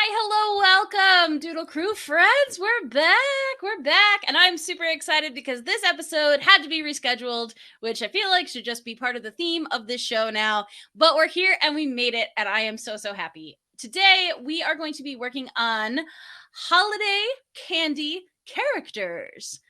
Hello, welcome, Doodle Crew friends. We're back, and I'm super excited because this episode had to be rescheduled, which I feel like should just be part of the theme of this show now. But we're here and we made it, and I am so happy. Today, we are going to be working on holiday candy characters.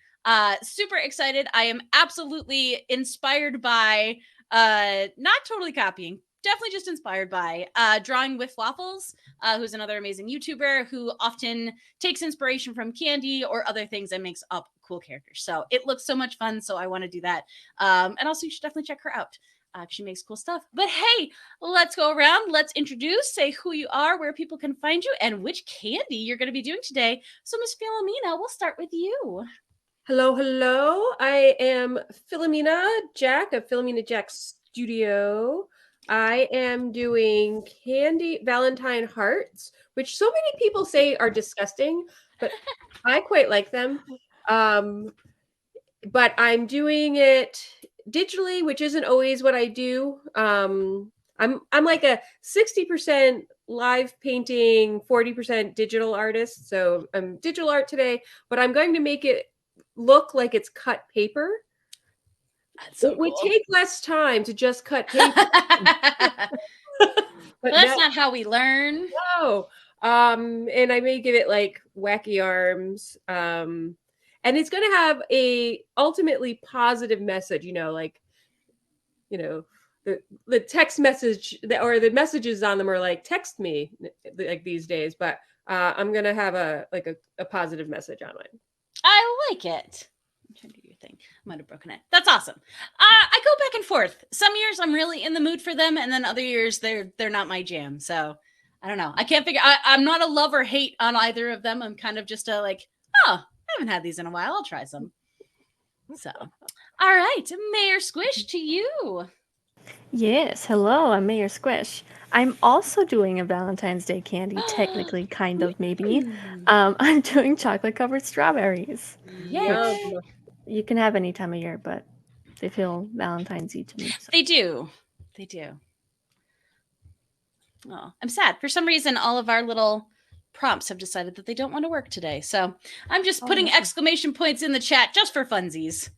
Super excited. I am absolutely inspired by, not totally copying, definitely just inspired by Drawing with Waffles, who's another amazing YouTuber who often takes inspiration from candy or other things and makes up cool characters. So it looks so much fun, so I want to do that. And also, you should definitely check her out. She makes cool stuff. But hey, let's go around. Let's introduce, say who you are, where people can find you, and which candy you're going to be doing today. So, Miss Filomena, we'll start with you. Hello. I am Filomena Jack of Filomena Jack Studio. I am doing candy Valentine hearts, which so many people say are disgusting, but I quite like them. But I'm doing it digitally, which isn't always what I do. I'm like a 60% live painting, 40% digital artist. So I'm digital art today, but I'm going to make it look like it's cut paper. So it would cool. take less time to just cut paper. But that's not how we learn. No. And I may give it like wacky arms. And it's going to have a ultimately positive message, like, the text message or the messages on them are like, text me like these days, but I'm going to have a positive message on mine. I like it. I'm trying to do your thing. I might have broken it. That's awesome. I go back and forth. Some years I'm really in the mood for them, and then other years they're not my jam. So I don't know. I can't figure. I'm not a love or hate on either of them. I'm kind of just a like, oh, I haven't had these in a while. I'll try some. So, all right, Mayor Squish, to you. Yes, hello, I'm Mayor Squish. I'm also doing a Valentine's Day candy, technically, kind of, maybe. I'm doing chocolate-covered strawberries, Yay. which you can have any time of year, but they feel Valentine's-y to me. So. They do. They do. Oh, I'm sad. For some reason, all of our little prompts have decided that they don't want to work today. So I'm just putting exclamation points in the chat just for funsies.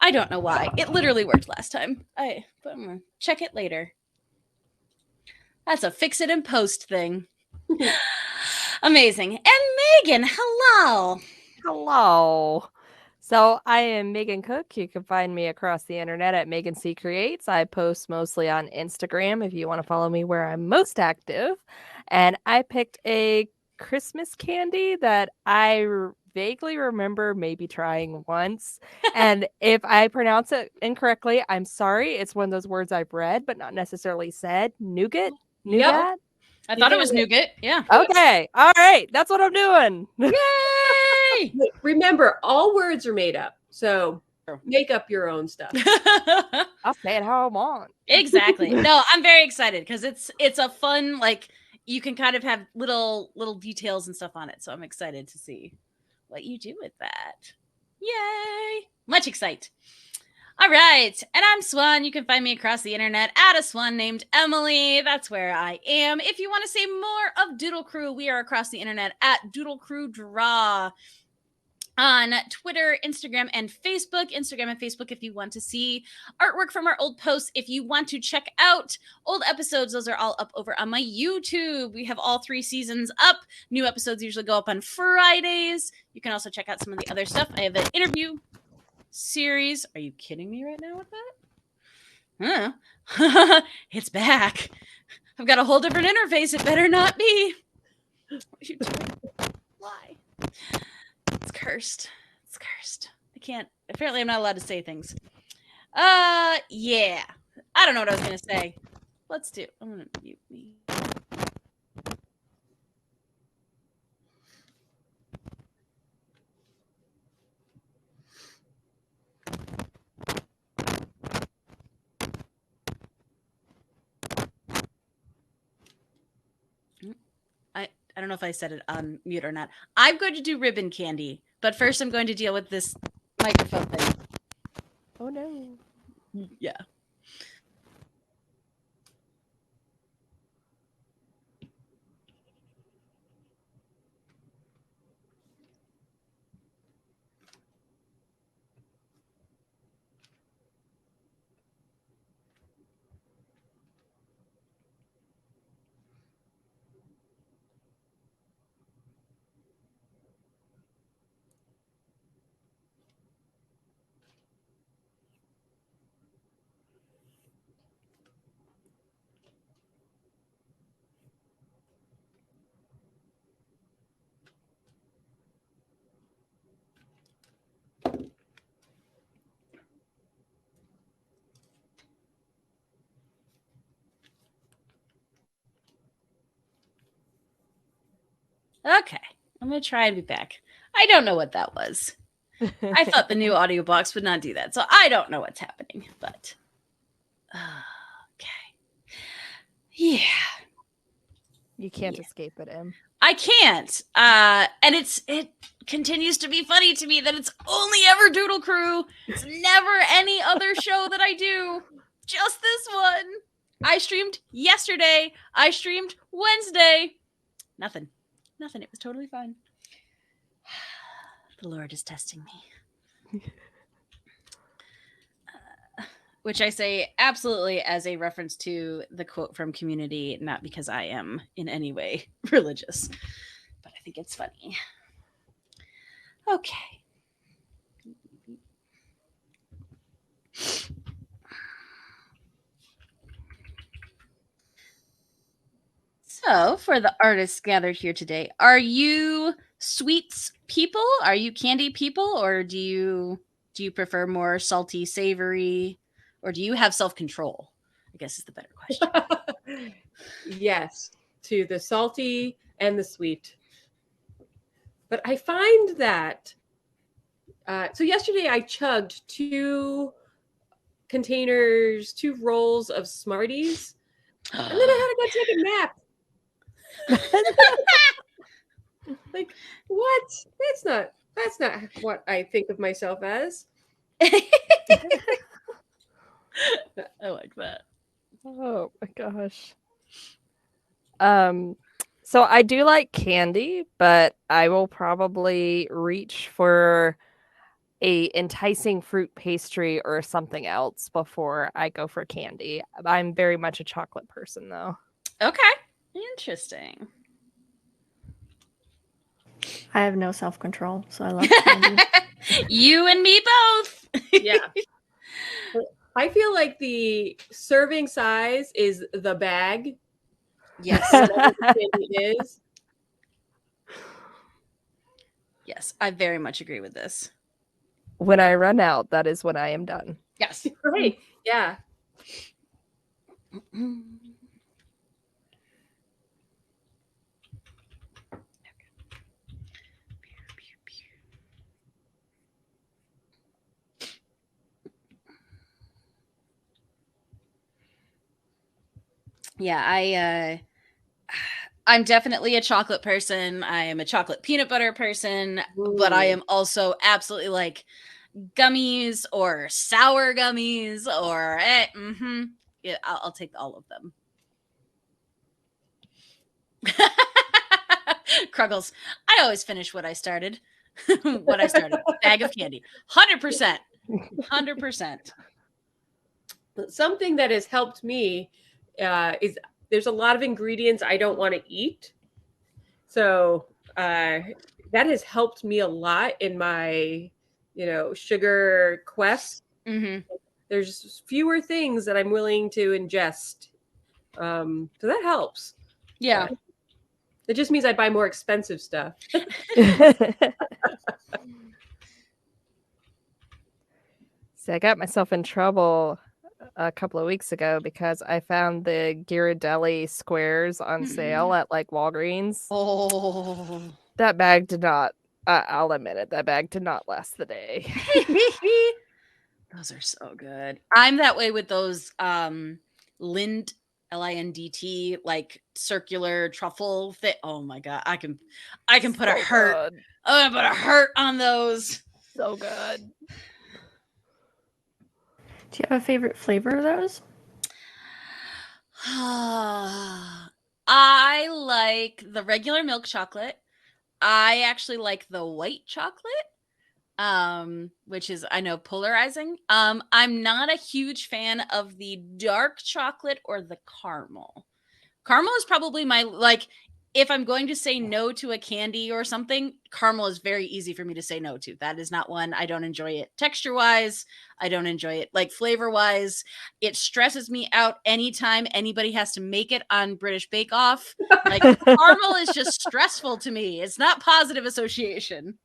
I don't know why. It literally worked last time. But I'm gonna check it later. That's a fix it and post thing. Amazing. And Maegan, hello. Hello. So I am Maegan Cook. You can find me across the internet at Maegan C Creates. I post mostly on Instagram if you want to follow me where I'm most active. And I picked a Christmas candy that I vaguely remember maybe trying once. And if I pronounce it incorrectly, I'm sorry. It's one of those words I've read but not necessarily said. Nougat? Yep. I thought it was Nougat. Yeah. Okay. All right. That's what I'm doing. Yay! Remember, all words are made up. So make up your own stuff. I'll say it how I want. Exactly. No, I'm very excited because it's a fun, like, you can kind of have little details and stuff on it. So I'm excited to see what you do with that. Yay! Much excite. All right. And I'm Swan. You can find me across the internet at a swan named Emily. That's where I am. If you want to see more of Doodle Crew, we are across the internet at Doodle Crew Draw on Twitter, Instagram, and Facebook. Instagram and Facebook if you want to see artwork from our old posts. If you want to check out old episodes, those are all up over on my YouTube. We have all 3 seasons up. New episodes usually go up on Fridays. You can also check out some of the other stuff. I have an interview series. Are you kidding me right now with that? Huh. It's back. I've got a whole different interface. It better not be. What are you doing? Why? It's cursed. It's cursed. I can't. Apparently, I'm not allowed to say things. Yeah. I don't know what I was going to say. Let's do. I'm going to mute me. I don't know if I said it on mute or not. I'm going to do ribbon candy, but first I'm going to deal with this microphone thing. Oh no. Yeah. Okay, I'm gonna try and be back. I don't know what that was. I thought the new audio box would not do that, so I don't know what's happening. But okay, yeah, You can't escape it, Em. I can't. And it continues to be funny to me that it's only ever Doodle Crew. It's never any other show that I do. Just this one. I streamed yesterday. I streamed Wednesday. Nothing. It was totally fine. The Lord is testing me. Which I say absolutely as a reference to the quote from Community, not because I am in any way religious, but I think it's funny. Okay. So, for the artists gathered here today, are you sweets people? Are you candy people, or do you prefer more salty, savory, or do you have self-control? I guess is the better question. Yes, to the salty and the sweet. But I find that so yesterday I chugged 2 rolls of Smarties, and then I had to go take a nap. Like, what? That's not what I think of myself as. I like that. Oh my gosh. So I do like candy, but I will probably reach for a enticing fruit pastry or something else before I go for candy. I'm very much a chocolate person though. Okay. Interesting. I have no self-control, so I love candy. You and me both. Yeah. I feel like the serving size is the bag. Yes. Whatever the candy is. Yes, I very much agree with this. When I run out, that is when I am done. Yes. Right. Yeah. Yeah, I'm definitely a chocolate person. I am a chocolate peanut butter person, but I am also absolutely like gummies or sour gummies or yeah, I'll take all of them. Kruggles, I always finish what I started. Bag of candy. 100%. 100%. Something that has helped me is there's a lot of ingredients I don't want to eat. So that has helped me a lot in my, sugar quest. Mm-hmm. There's fewer things that I'm willing to ingest. So that helps. Yeah. It just means I buy more expensive stuff. See, I got myself in trouble a couple of weeks ago because I found the Ghirardelli squares on sale at like Walgreens. Oh. That bag did not, I'll admit it, that bag did not last the day. Those are so good. I'm that way with those Lind Lindt like circular truffle fit. Oh my god, I can put a hurt. Good. I'm gonna put a hurt on those. So good. Do you have a favorite flavor of those? I like the regular milk chocolate. I actually like the white chocolate, which is, I know, polarizing. I'm not a huge fan of the dark chocolate or the caramel. Caramel is probably my, like, if I'm going to say no to a candy or something, caramel is very easy for me to say no to. That is not one. I don't enjoy it texture-wise. I don't enjoy it, like, flavor-wise. It stresses me out anytime anybody has to make it on British Bake Off. Like, caramel is just stressful to me. It's not positive association.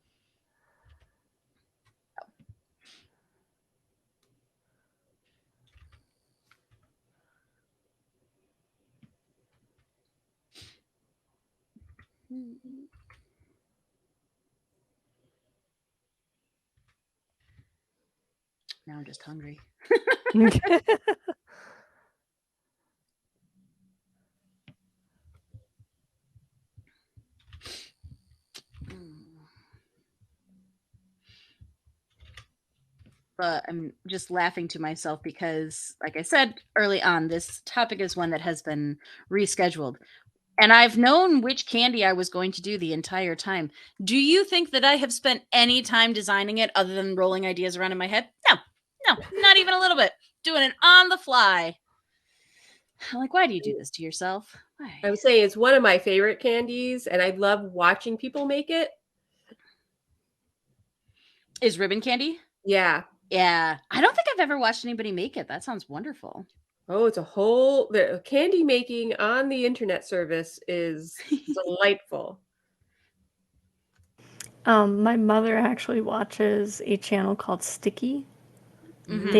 Now I'm just hungry. But I'm just laughing to myself because, like I said early on, this topic is one that has been rescheduled. And I've known which candy I was going to do the entire time. Do you think that I have spent any time designing it other than rolling ideas around in my head? No, not even a little bit. Doing it on the fly. I'm like, why do you do this to yourself? Why? I would say it's one of my favorite candies, and I love watching people make it. Is ribbon candy? Yeah. Yeah. I don't think I've ever watched anybody make it. That sounds wonderful. Oh, it's the candy making on the internet service is delightful. My mother actually watches a channel called Sticky. Mhm.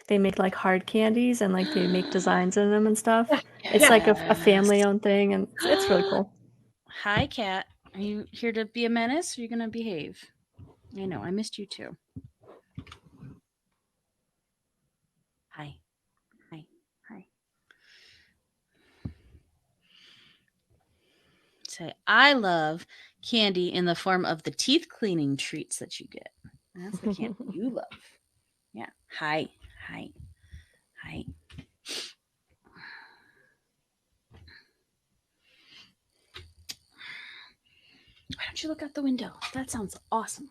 They make like hard candies and like they make designs in them and stuff. It's like a Yes. family-owned thing, and it's really cool. Hi, Kat. Are you here to be a menace or are you going to behave? I know. I missed you too. Hi. Hi. Hi. Say, I love candy in the form of the teeth cleaning treats that you get. That's the candy you love. Yeah. Hi. Hi. Hi. Why don't you look out the window? That sounds awesome.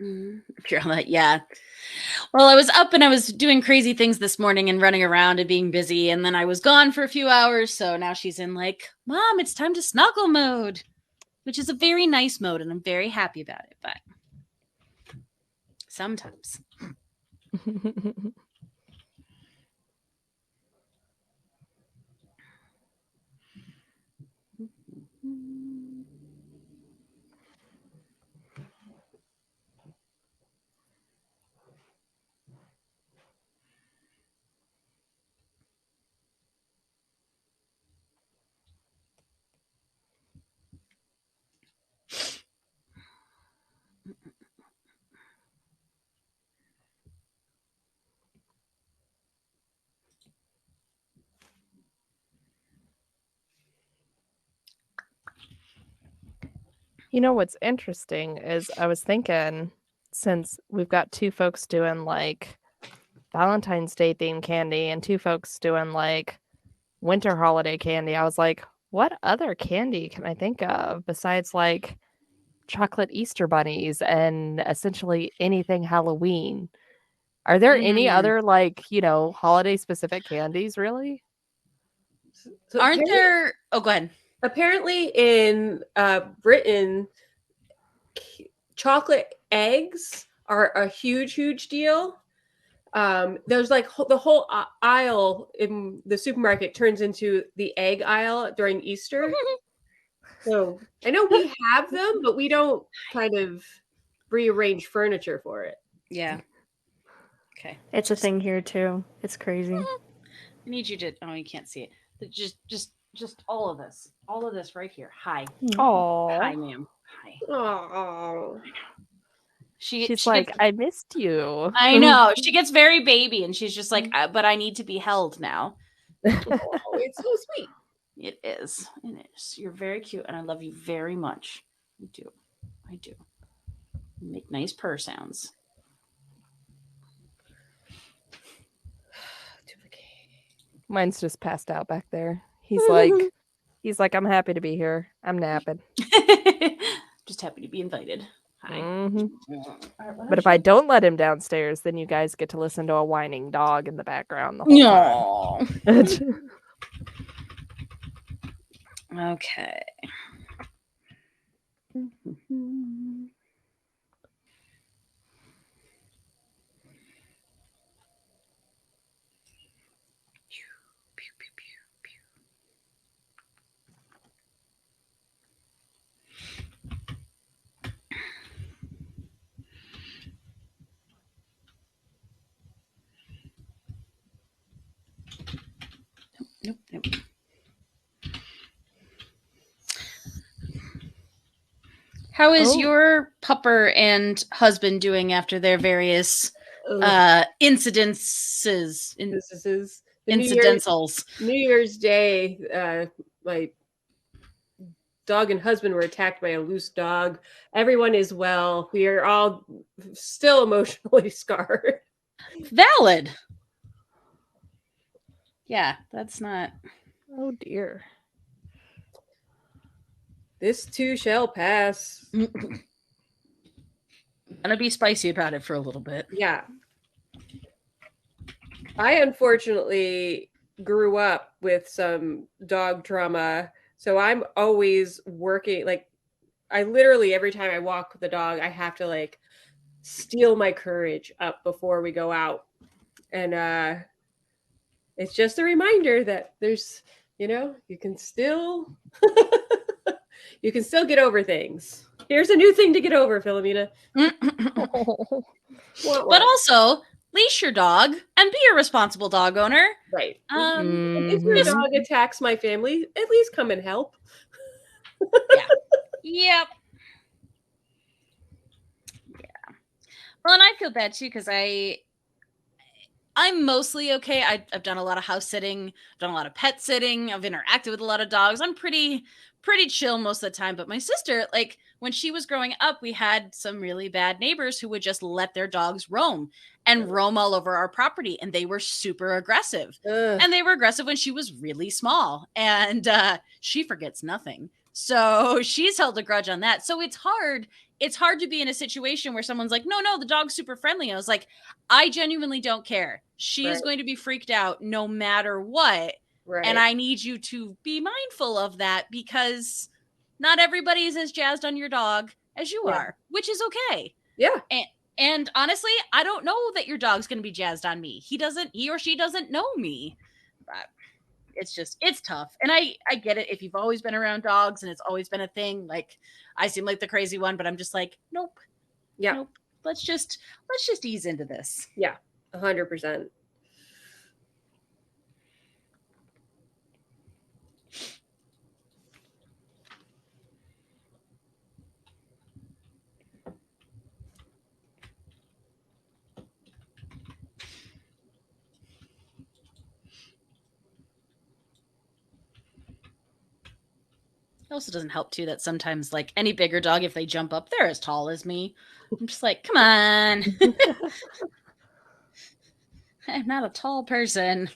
You're all like, yeah. Well, I was up and I was doing crazy things this morning and running around and being busy, and then I was gone for a few hours. So now she's in like, Mom, it's time to snuggle mode, which is a very nice mode, and I'm very happy about it. But sometimes. You know what's interesting is I was thinking, since we've got two folks doing like Valentine's Day themed candy and two folks doing like winter holiday candy, I was like, what other candy can I think of besides like chocolate Easter bunnies and essentially anything Halloween? Are there any other like, holiday specific candies really? So Aren't there? Oh, go ahead. apparently in Britain, chocolate eggs are a huge deal. There's like the whole aisle in the supermarket turns into the egg aisle during Easter. So I know we have them, but we don't kind of rearrange furniture for it. Yeah. Okay. It's a thing here too. It's crazy. I need you to. Oh, you can't see it. Just all of this. All of this right here. Hi. Oh, Hi, ma'am. Hi. Oh, she's like, I missed you. I know. She gets very baby, and she's just like, but I need to be held now. it's so sweet. It is. It is. You're very cute, and I love you very much. I do. I do. You make nice purr sounds. Mine's just passed out back there. He's like, I'm happy to be here. I'm napping. Just happy to be invited. Hi. Mhm. But if I don't let him downstairs, then you guys get to listen to a whining dog in the background the whole time. Okay. Nope. How is your pupper and husband doing after their various incidences? This is the Incidentals. New Year's Day. My dog and husband were attacked by a loose dog. Everyone is well. We are all still emotionally scarred. Valid. Yeah, that's not. Oh dear. This too shall pass. I'm gonna be spicy about it for a little bit. Yeah. I unfortunately grew up with some dog trauma, so I'm always working. Like, I literally, every time I walk with the dog, I have to like steel my courage up before we go out. And it's just a reminder that there's, you can still you can still get over things. Here's a new thing to get over, Filomena. But also, leash your dog and be a responsible dog owner. Right. Mm-hmm. If your dog attacks my family, at least come and help. Yeah. Yep. Yeah. Well, and I feel bad too because I'm mostly okay. I've done a lot of house sitting, done a lot of pet sitting. I've interacted with a lot of dogs. I'm pretty chill most of the time. But my sister, like when she was growing up, we had some really bad neighbors who would just let their dogs roam all over our property. And they were super aggressive. Ugh. And they were aggressive when she was really small. And she forgets nothing. So she's held a grudge on that. So it's hard. It's hard to be in a situation where someone's like, no, the dog's super friendly. I was like, I genuinely don't care. She is going to be freaked out no matter what. Right. And I need you to be mindful of that because not everybody is as jazzed on your dog as you are, which is okay. Yeah. And honestly, I don't know that your dog's going to be jazzed on me. He or she doesn't know me. But it's tough. And I get it if you've always been around dogs and it's always been a thing. Like I seem like the crazy one, but I'm just like, nope. Yeah. Nope. Let's just ease into this. Yeah. 100%. It also doesn't help too that sometimes like any bigger dog, if they jump up, they're as tall as me. I'm just like, come on. I'm not a tall person.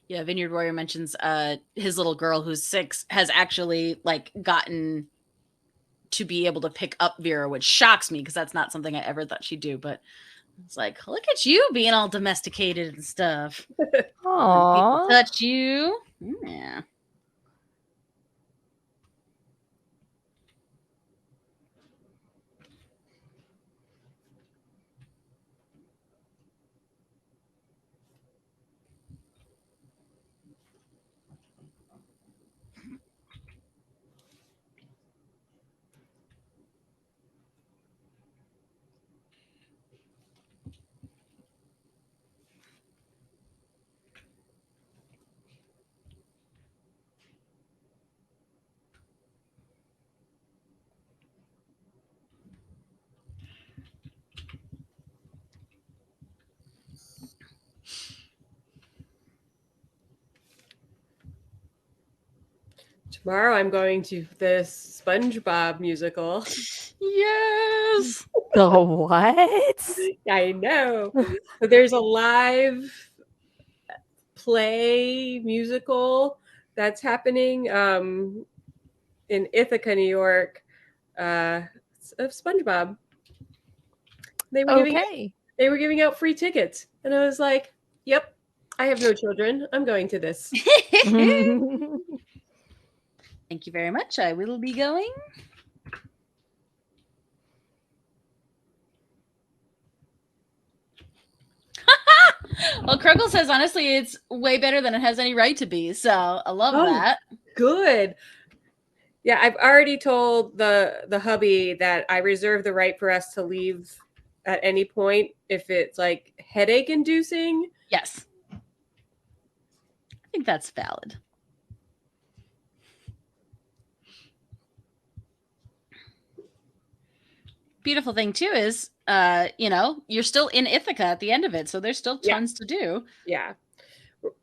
Yeah, Vineyard Warrior mentions his little girl who's 6 has actually like gotten to be able to pick up Vera, which shocks me because that's not something I ever thought she'd do. But it's like, look at you being all domesticated and stuff. Aww. People touch you. Yeah. Tomorrow I'm going to this SpongeBob musical. Yes. The what? I know. So there's a live play musical that's happening in Ithaca, New York, of SpongeBob. They were giving out free tickets, and I was like, "Yep, I have no children. I'm going to this." Thank you very much. I will be going. Well, Krugel says, honestly, it's way better than it has any right to be. So I love that. Good. Yeah, I've already told the hubby that I reserve the right for us to leave at any point if it's like headache inducing. Yes. I think that's valid. Beautiful thing too is, you're still in Ithaca at the end of it, so there's still tons to do. Yeah,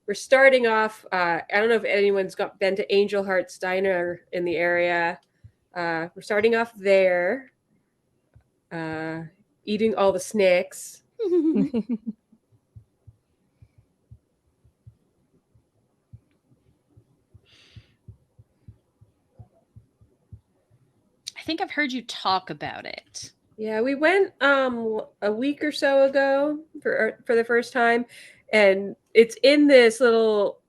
we're starting off. I don't know if anyone's been to Angel Heart's Diner in the area. We're starting off there, eating all the snacks. I think I've heard you talk about it. Yeah, we went a week or so ago for the first time, and it's in this little.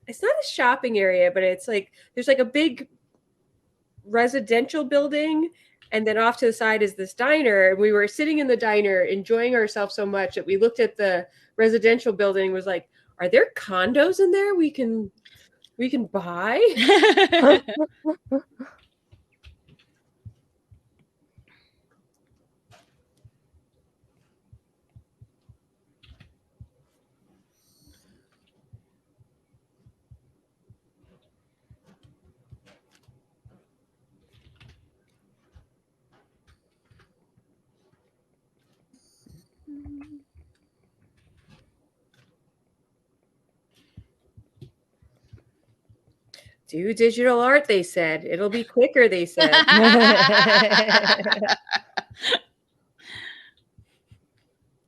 It's not a shopping area, but it's like there's like a big residential building, and then off to the side is this diner. And we were sitting in the diner enjoying ourselves so much that we looked at the residential building and was like, "Are there condos in there we can buy?" Do digital art, they said. It'll be quicker, they said.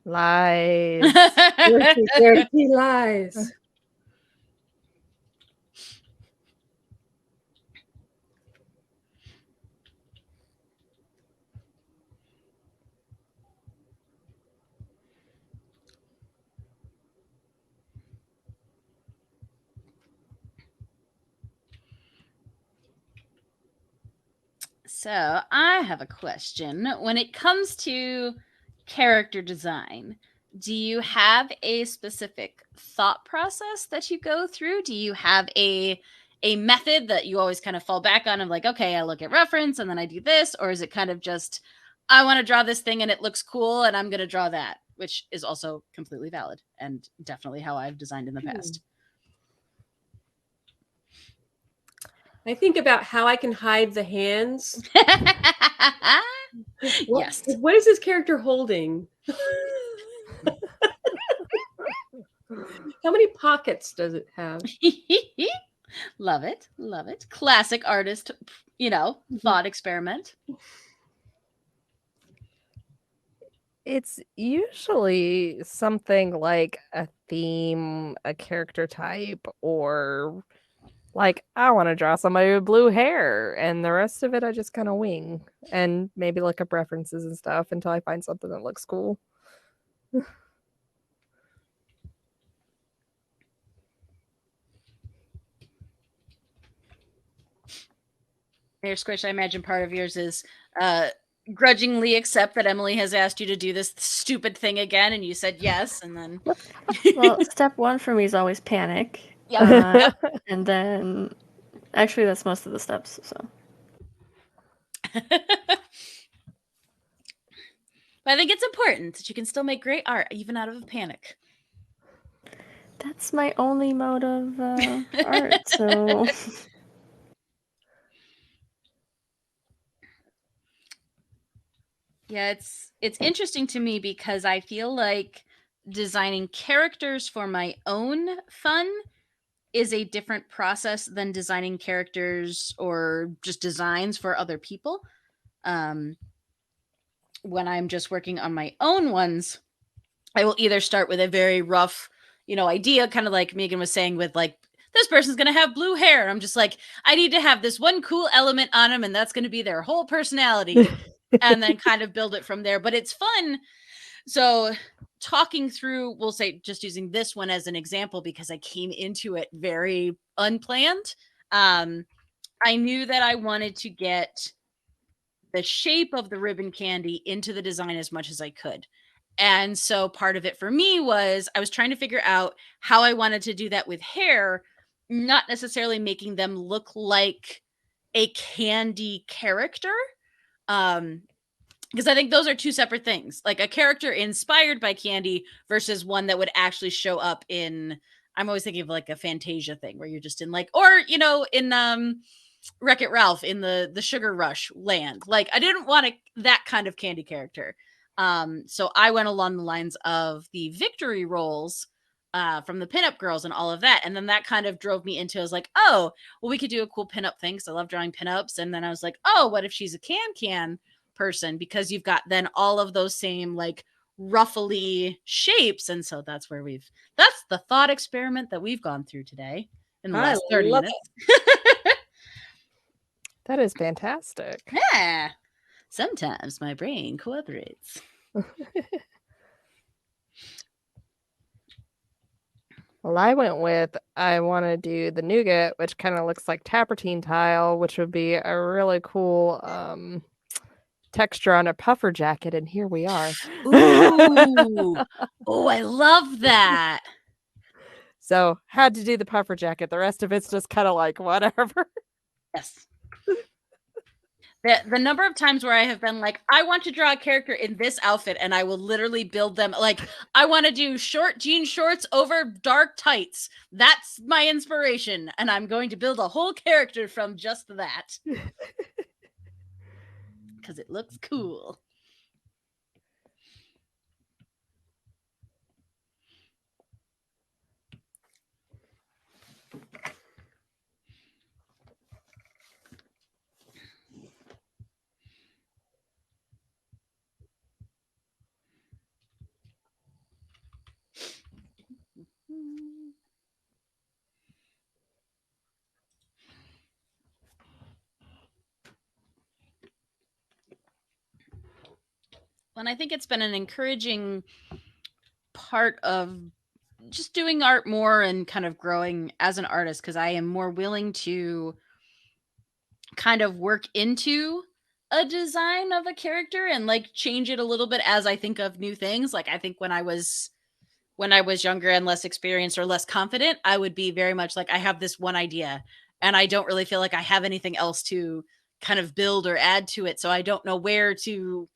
Lies. Dirty lies. So I have a question. When it comes to character design, do you have a specific thought process that you go through? Do you have a method that you always kind of fall back on of like, okay, I look at reference and then I do this? Or is it kind of just, I want to draw this thing and it looks cool and I'm going to draw that, which is also completely valid and definitely how I've designed in the past. I think about how I can hide the hands. Yes. What is this character holding? How many pockets does it have? Love it. Love it. Classic artist, thought experiment. It's usually something like a theme, a character type, or like I want to draw somebody with blue hair, and the rest of it I just kind of wing and maybe look up references and stuff until I find something that looks cool. Mayor Squish, I imagine part of yours is grudgingly accept that Emily has asked you to do this stupid thing again, and you said yes, and then... Well, step one for me is always panic. Yep. And then, actually, that's most of the steps, so... But I think it's important that you can still make great art, even out of a panic. That's my only mode of art, so... Yeah, it's interesting to me because I feel like designing characters for my own fun is a different process than designing characters or just designs for other people. When I'm just working on my own ones, I will either start with a very rough, idea, kind of like Maegan was saying with like, this person's going to have blue hair. And I'm just like, I need to have this one cool element on them, and that's going to be their whole personality, and then kind of build it from there. But it's fun. So talking through, we'll say, just using this one as an example, because I came into it very unplanned. I knew that I wanted to get the shape of the ribbon candy into the design as much as I could. And so part of it for me was I was trying to figure out how I wanted to do that with hair, not necessarily making them look like a candy character. Because I think those are two separate things, like a character inspired by candy versus one that would actually show up in, I'm always thinking of like a Fantasia thing where you're just in like, or, in Wreck-It Ralph in the Sugar Rush land. Like I didn't want that kind of candy character. So I went along the lines of the victory rolls from the pinup girls and all of that. And then that kind of drove me into, I was like, oh, well, we could do a cool pinup thing, because I love drawing pinups. And then I was like, oh, what if she's a can person? Because you've got then all of those same like ruffly shapes. And so that's the thought experiment that we've gone through today in the last 30 minutes. That is fantastic. Yeah. Sometimes my brain cooperates. Well, I want to do the Nougat, which kind of looks like tapertine tile, which would be a really cool texture on a puffer jacket, and here we are. Ooh. Oh, I love that. So had to do the puffer jacket. The rest of it's just kind of like whatever. Yes. The number of times where I have been like, I want to draw a character in this outfit, and I will literally build them. Like, I want to do short jean shorts over dark tights. That's my inspiration, and I'm going to build a whole character from just that. Because it looks cool. And I think it's been an encouraging part of just doing art more and kind of growing as an artist, because I am more willing to kind of work into a design of a character and like change it a little bit as I think of new things. Like I think when I was younger and less experienced or less confident, I would be very much like, I have this one idea and I don't really feel like I have anything else to kind of build or add to it. So I don't know where to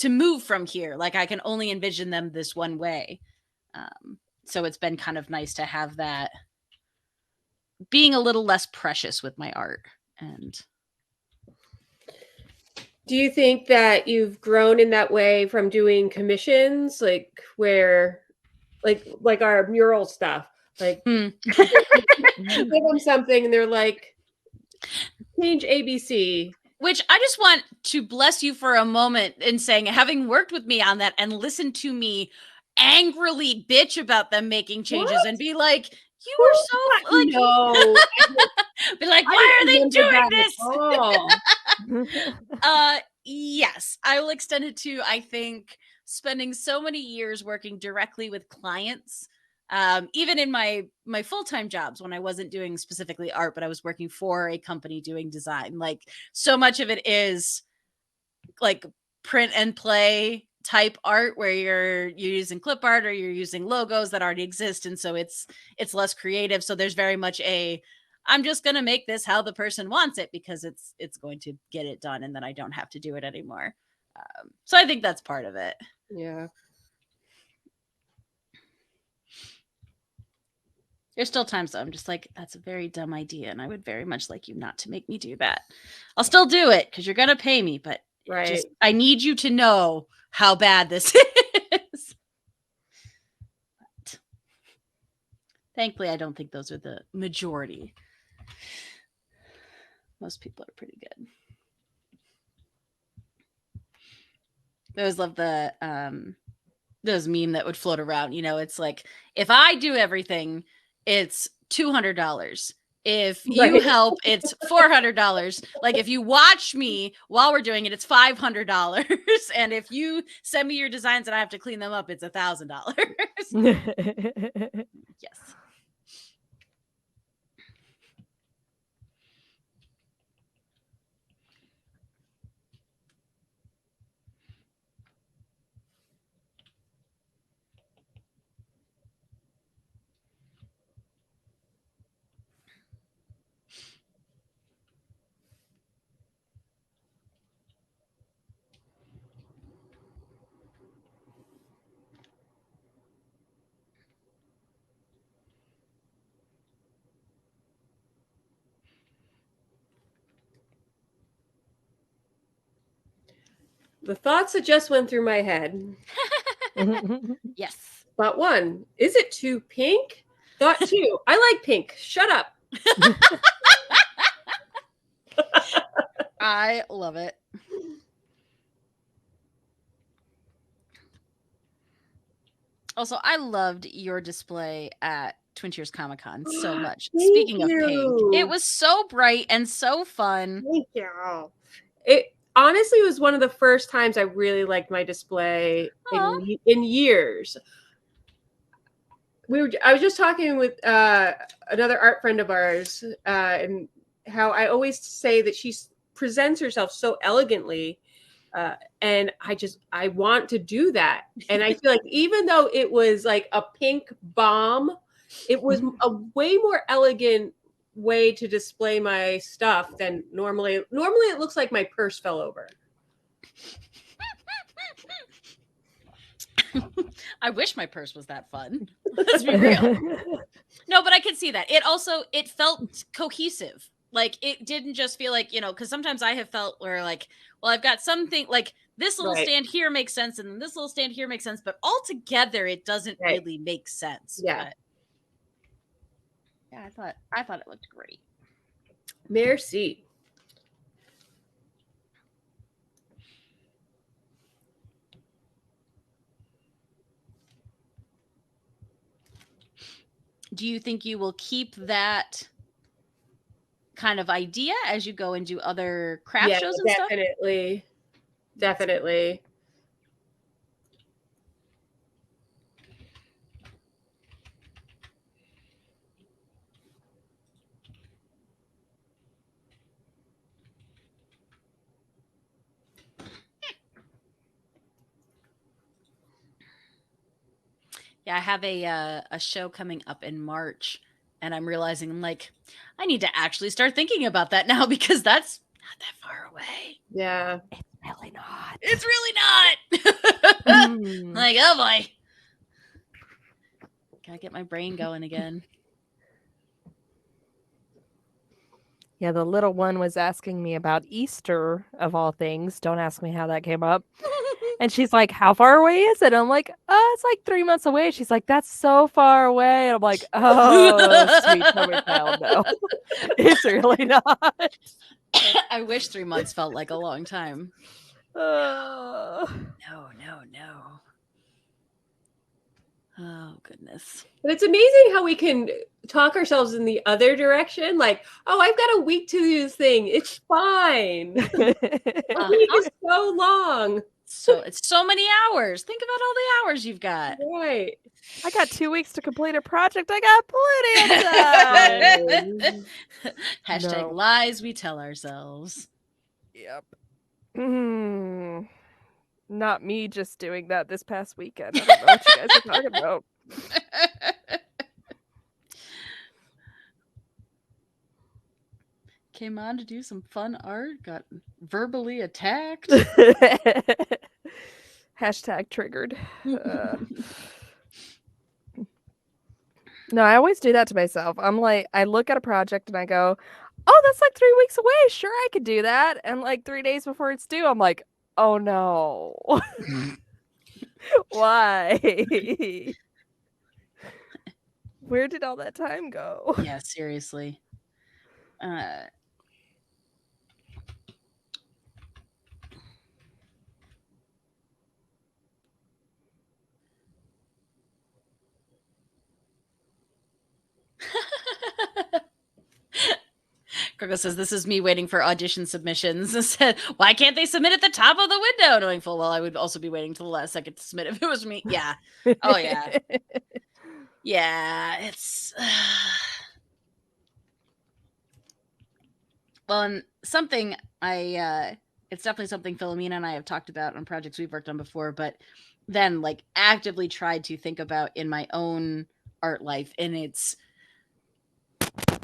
move from here. Like I can only envision them this one way. So it's been kind of nice to have that, being a little less precious with my art. And do you think that you've grown in that way from doing commissions, like where, like our mural stuff, like you give them something and they're like, change ABC? Which I just want to bless you for a moment in saying, having worked with me on that and listened to me angrily bitch about them making changes and be like, you were so like, no. Be like, why are they doing this? Yes, I will extend it to, I think, spending so many years working directly with clients. Even in my full-time jobs, when I wasn't doing specifically art, but I was working for a company doing design, like so much of it is like print and play type art where you're using clip art or you're using logos that already exist. And so it's less creative. So there's very much I'm just going to make this how the person wants it because it's going to get it done. And then I don't have to do it anymore. So I think that's part of it. Yeah. There's still times though, I'm just like, that's a very dumb idea. And I would very much like you not to make me do that. I'll still do it because you're going to pay me, but right. I need you to know how bad this is. But thankfully, I don't think those are the majority. Most people are pretty good. I always love the meme that would float around. You know, it's like, if I do everything, it's $200. If you Right. help, it's $400. Like, if you watch me while we're doing it, it's $500. And if you send me your designs and I have to clean them up, it's $1,000. Yes. The thoughts that just went through my head. Yes. Thought 1, is it too pink? Thought 2, I like pink. Shut up. I love it. Also, I loved your display at Twin Cheers Comic Con so much. Thank Speaking of pink, you. it was so bright and so fun. Thank you. It honestly was one of the first times I really liked my display in years. I was just talking with another art friend of ours, and how I always say that she presents herself so elegantly, and I want to do that. And I feel like even though it was like a pink bomb, it was a way more elegant way to display my stuff than normally. Normally, it looks like my purse fell over. I wish my purse was that fun. Let's be real. No, but I could see that. It felt cohesive. Like, it didn't just feel like, you know, because sometimes I have felt where, like, well, I've got something like this little stand here makes sense, and then this little stand here makes sense, but all together it doesn't really make sense. Yeah. But yeah, I thought it looked great. Merci. Do you think you will keep that kind of idea as you go and do other craft shows and stuff? Definitely. Yeah, I have a show coming up in March, and I'm realizing, I'm like, I need to actually start thinking about that now, because that's not that far away. Yeah. It's really not. It's really not. Like, oh boy. Gotta get my brain going again. Yeah, the little one was asking me about Easter, of all things. Don't ask me how that came up. And she's like, how far away is it? I'm like, oh, it's like 3 months away. She's like, that's so far away. And I'm like, oh, sweet tummy child, no. It's really not. I wish 3 months felt like a long time. No. Oh, goodness. But it's amazing how we can talk ourselves in the other direction. Like, oh, I've got a week to do this thing. It's fine. A week is so long. So it's so many hours. Think about all the hours you've got. Right. I got 2 weeks to complete a project. I got plenty of time. Hashtag lies we tell ourselves. Yep. Not me just doing that this past weekend. I don't know what you guys are talking about. Came on to do some fun art, got verbally attacked. Hashtag triggered. No, I always do that to myself. I'm like, I look at a project and I go, oh, that's like 3 weeks away. Sure, I could do that. And like 3 days before it's due, I'm like, oh no. Why? Where did all that time go? Yeah, seriously. Grego says, this is me waiting for audition submissions. Said, why can't they submit at the top of the window? Knowing full well I would also be waiting till the last second to submit if it was me. Yeah. Oh, yeah. Yeah, it's... well, and something it's definitely something Filomena and I have talked about on projects we've worked on before, but then like actively tried to think about in my own art life. And it's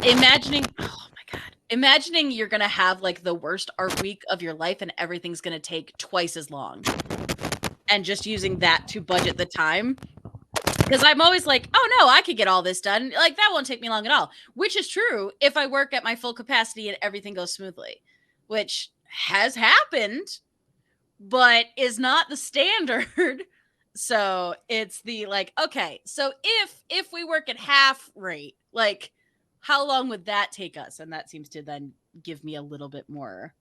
imagining, oh my God, imagining you're going to have like the worst art week of your life and everything's going to take twice as long. And just using that to budget the time. Because I'm always like, oh no, I could get all this done. Like that won't take me long at all. Which is true if I work at my full capacity and everything goes smoothly. Which has happened, but is not the standard. So it's the like, okay, so if we work at half rate, like how long would that take us? And that seems to then give me a little bit more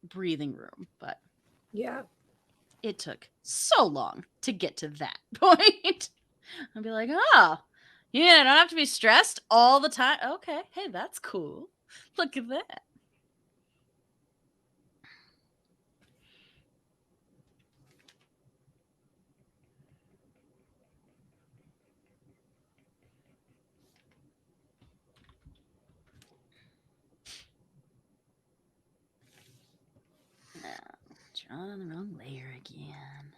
breathing room. But Yeah. it took so long to get to that point. I'll be like, oh, yeah, I don't have to be stressed all the time. Okay, hey, that's cool. Look at that. Drawn on the wrong layer again.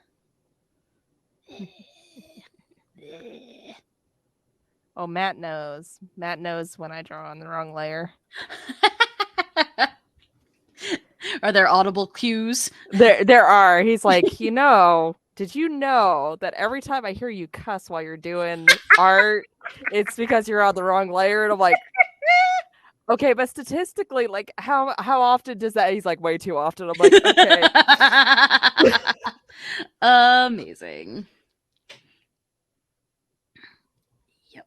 Oh, Matt knows. Matt knows when I draw on the wrong layer. Are there audible cues? There are. He's like, did you know that every time I hear you cuss while you're doing art, it's because you're on the wrong layer? And I'm like, okay, but statistically, like how often does that? He's like, way too often. I'm like, okay. Amazing. Yep.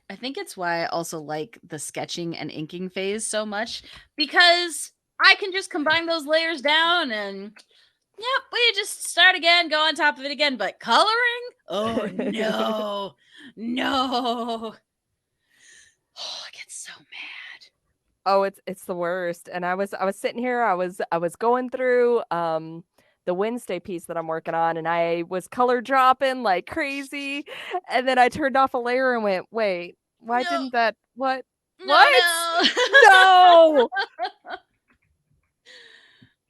I think it's why I also like the sketching and inking phase so much, because I can just combine those layers down and yep, we just start again, go on top of it again. But coloring? Oh no. No. Oh, I get so mad. Oh, it's the worst. And I was sitting here, I was going through the Wednesday piece that I'm working on, and I was color dropping like crazy, and then I turned off a layer and went, wait, why No. didn't that what? No, What? no.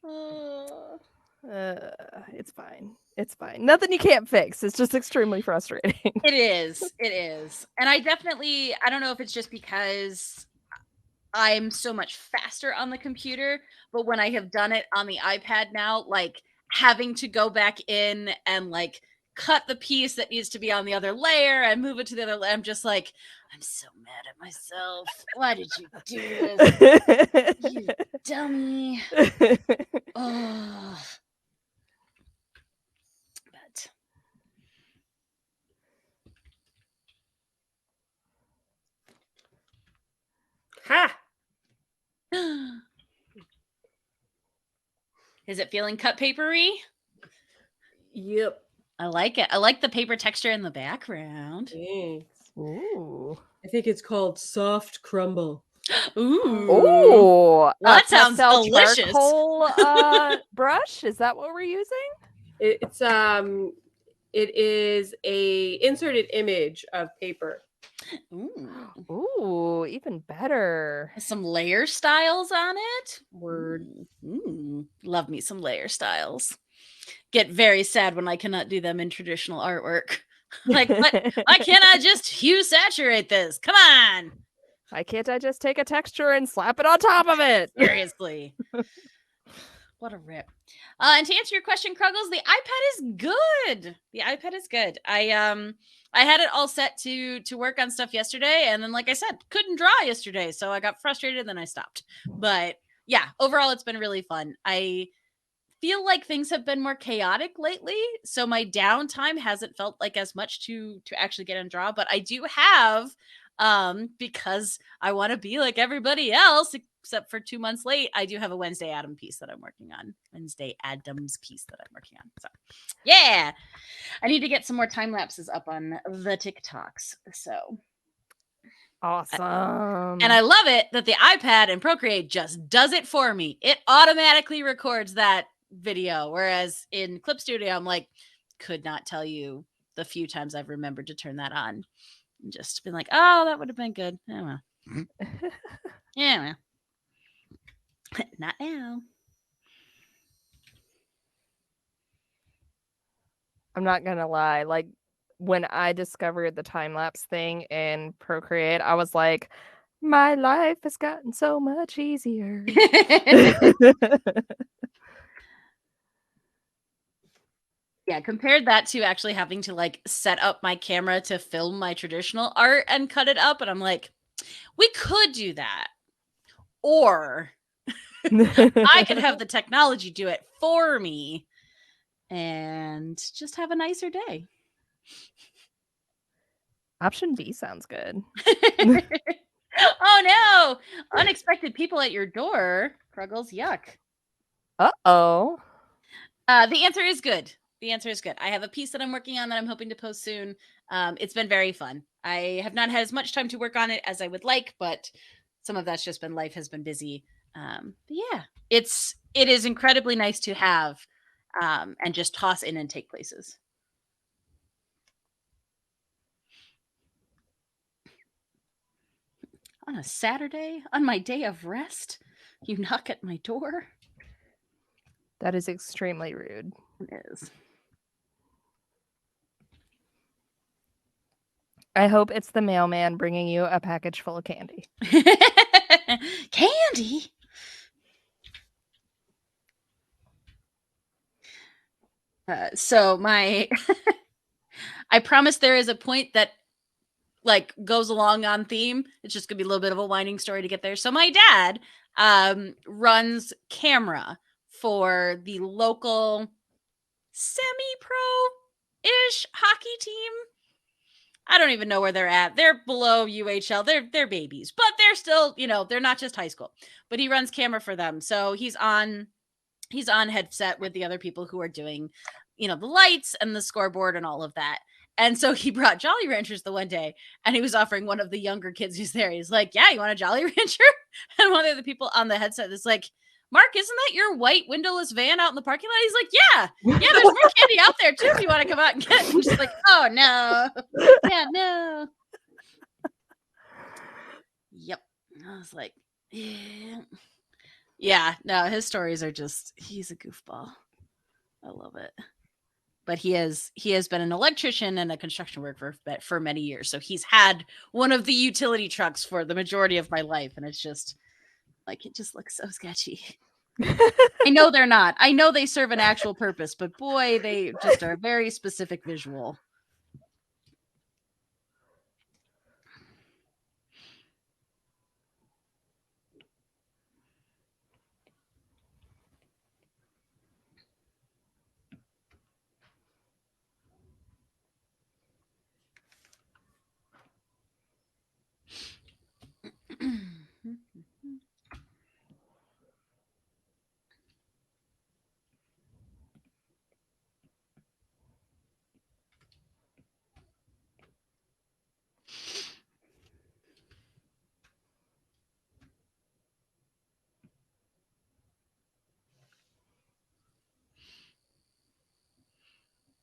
No. It's fine. It's fine. Nothing you can't fix. It's just extremely frustrating. It is. It is. And I don't know if it's just because I'm so much faster on the computer, but when I have done it on the iPad now, like having to go back in and like cut the piece that needs to be on the other layer and move it to the other layer, I'm just like, I'm so mad at myself. Why did you do this? You dummy. Oh. But Ha! is it feeling cut papery? Yep. I like it. I like the paper texture in the background. Thanks. Ooh. I think it's called soft crumble. Ooh. Ooh. That sounds pastel delicious. charcoal brush. Is that what we're using? It is a inserted image of paper. Ooh. Ooh, even better. Some layer styles on it. Word. Love me some layer styles. Get very sad when I cannot do them in traditional artwork. Like, why can't I just hue saturate this? Come on. Why can't I just take a texture and slap it on top of it? Seriously. What a rip. And to answer your question, Kruggles, the iPad is good. The iPad is good. I had it all set to work on stuff yesterday, and then, like I said, couldn't draw yesterday, so I got frustrated, and then I stopped. But yeah, overall, it's been really fun. I feel like things have been more chaotic lately, so my downtime hasn't felt like as much to actually get and draw. But I do have, because I want to be like everybody else, except for 2 months late, I do have a Wednesday Adams piece that I'm working on. So yeah, I need to get some more time lapses up on the TikToks. So Awesome. And I love it that the iPad and Procreate just does it for me. It automatically records that video. Whereas in Clip Studio, I'm like, could not tell you the few times I've remembered to turn that on. And just been like, oh, that would have been good. Oh, well. Yeah, well. Not now. I'm not gonna lie, like when I discovered the time lapse thing in Procreate, I was like, my life has gotten so much easier. Yeah, compared that to actually having to like set up my camera to film my traditional art and cut it up. And I'm like, we could do that. Or I could have the technology do it for me and just have a nicer day. Option B sounds good. Oh no! Unexpected people at your door. Kruggles, yuck. Uh-oh. The answer is good. The answer is good. I have a piece that I'm working on that I'm hoping to post soon. It's been very fun. I have not had as much time to work on it as I would like, but some of that's just been life has been busy. But yeah, it is incredibly nice to have and just toss in and take places. On a Saturday, on my day of rest, you knock at my door. That is extremely rude. It is. I hope it's the mailman bringing you a package full of candy. Candy? So my I promise there is a point that like goes along on theme. It's just gonna be a little bit of a winding story to get there. So my dad runs camera for the local semi-pro-ish hockey team. I don't even know where they're at. They're below UHL. They're babies, but they're still, they're not just high school. But he runs camera for them. So he's on headset with the other people who are doing, the lights and the scoreboard and all of that. And so he brought Jolly Ranchers the one day, and he was offering one of the younger kids who's there. He's like, yeah, you want a Jolly Rancher? And one of the people on the headset is like, Mark, isn't that your white windowless van out in the parking lot? He's like, yeah, there's more candy out there too if you want to come out and get it. I'm just like, oh no. Yeah, no. Yep. I was like, yeah. Yeah, no, his stories are he's a goofball. I love it. But he has been an electrician and a construction worker for many years. So he's had one of the utility trucks for the majority of my life. And it's just like, it just looks so sketchy. I know they're not. I know they serve an actual purpose, but boy, they just are a very specific visual.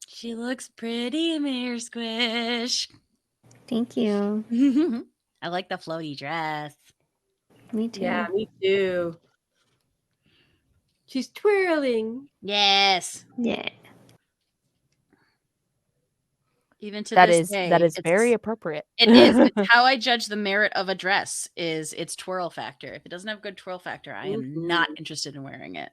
She looks pretty, Mirror Squish. Thank you. I like the floaty dress. Me too. Yeah, me too. She's twirling. Yes. Yeah. Even to That this is day, very appropriate. It is. It's how I judge the merit of a dress is its twirl factor. If it doesn't have good twirl factor, I am not interested in wearing it.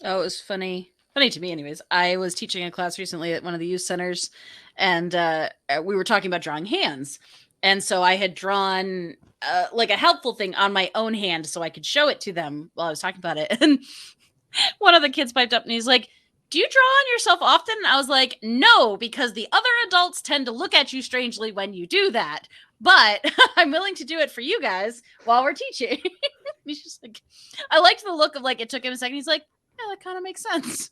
Oh, it was funny. Funny to me, anyways. I was teaching a class recently at one of the youth centers, and we were talking about drawing hands. And so I had drawn like a helpful thing on my own hand so I could show it to them while I was talking about it. And one of the kids piped up and he's like, "Do you draw on yourself often?" And I was like, "No, because the other adults tend to look at you strangely when you do that. But I'm willing to do it for you guys while we're teaching." He's just like, I liked the look of like, it took him a second. He's like, "Yeah, that kind of makes sense."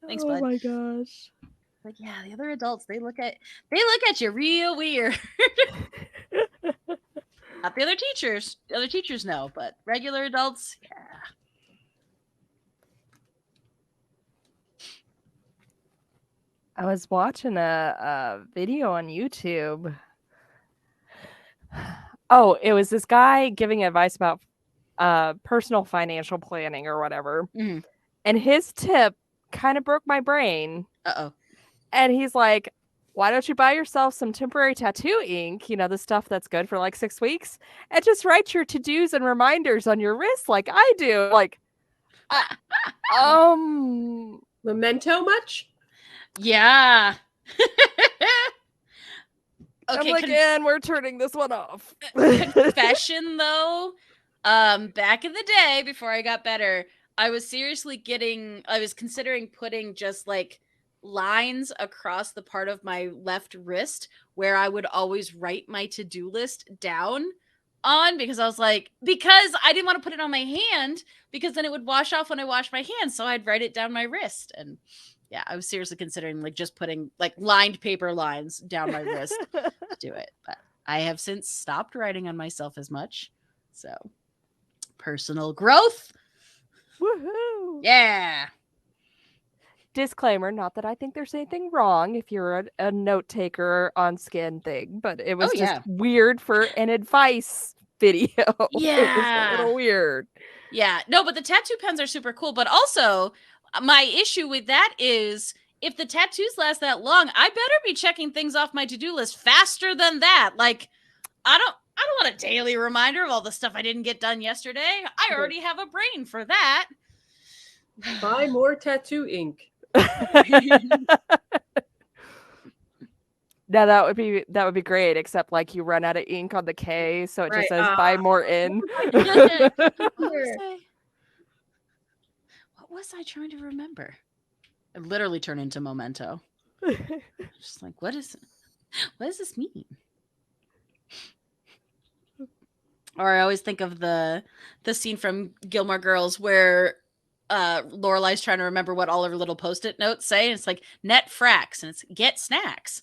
Thanks, bud. my gosh. Like, yeah, the other adults, they look at you real weird. Not the other teachers. The other teachers know, but regular adults, yeah. I was watching a video on YouTube. Oh, it was this guy giving advice about personal financial planning or whatever. Mhm. And his tip kind of broke my brain. Uh-oh. And he's like, why don't you buy yourself some temporary tattoo ink, you know, the stuff that's good for like 6 weeks, and just write your to-dos and reminders on your wrist like I do. Like, Memento much? Yeah. I'm Okay, like, and we're turning this one off. confession though, back in the day before I got better, I was considering putting just like lines across the part of my left wrist where I would always write my to-do list down on, because I was like, because I didn't want to put it on my hand because then it would wash off when I wash my hands, so I'd write it down my wrist. And yeah, I was seriously considering like just putting like lined paper lines down my wrist to do it. But I have since stopped writing on myself as much. So personal growth. Woohoo! Yeah. Disclaimer, not that I think there's anything wrong if you're a note taker on skin thing, but it was just weird for an advice video. Yeah. It was a little weird. Yeah. No, but the tattoo pens are super cool. But also, my issue with that is if the tattoos last that long, I better be checking things off my to-do list faster than that. Like, I don't want a daily reminder of all the stuff I didn't get done yesterday. I already have a brain for that. Buy more tattoo ink. Now that would be great, except like you run out of ink on the K, so it just says buy more in. What was I trying to remember? I literally turned into Memento. Just like, what does this mean? Or I always think of the scene from Gilmore Girls where Lorelai's trying to remember what all of her little Post-it notes say. And it's like net fracks, and it's get snacks.